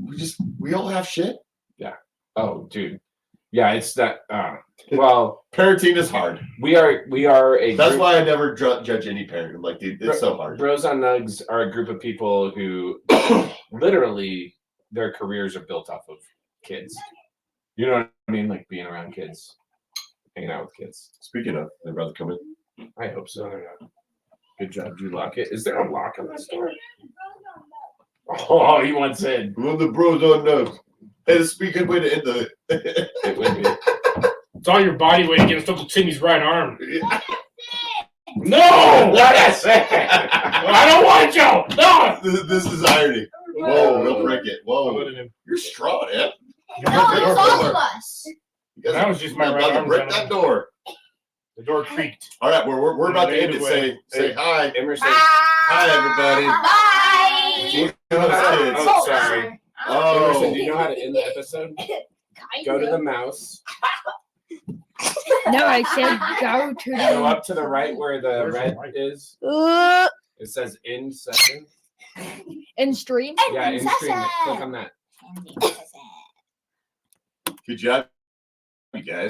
we all have shit. Yeah. Oh, dude. Yeah, it's that. Well, parenting is hard. We are a. That's why I never judge any parent. I'm like, dude, it's so hard. Bros on Nugs are a group of people who literally their careers are built off of kids. You know what I mean? Like being around kids, hanging out with kids. Speaking of, they're about to come in. I hope so. Good job. Did you lock it? Is there a lock on this door? Oh, he once said. Well, the Bros on Nugs. Hey, this would be a good way to end the. It would be. It's all your body weight against Uncle Timmy's right arm. No! What I say? I don't want you! No! This is irony. Whoa, we'll break it. Whoa. You're strong, man. No, it's all of us. That was just my right arm. Break that door. The door creaked. All right, we're about to end it. Say hi. Emerson. Hi, everybody. Bye. Oh, sorry. Oh. Emerson, do you know how to end the episode? Go to the mouse. No, I said go to Go the. up to the right where the red is. Uh, It says end session. in stream. Yeah, end stream. Click on that. Good job, you guys.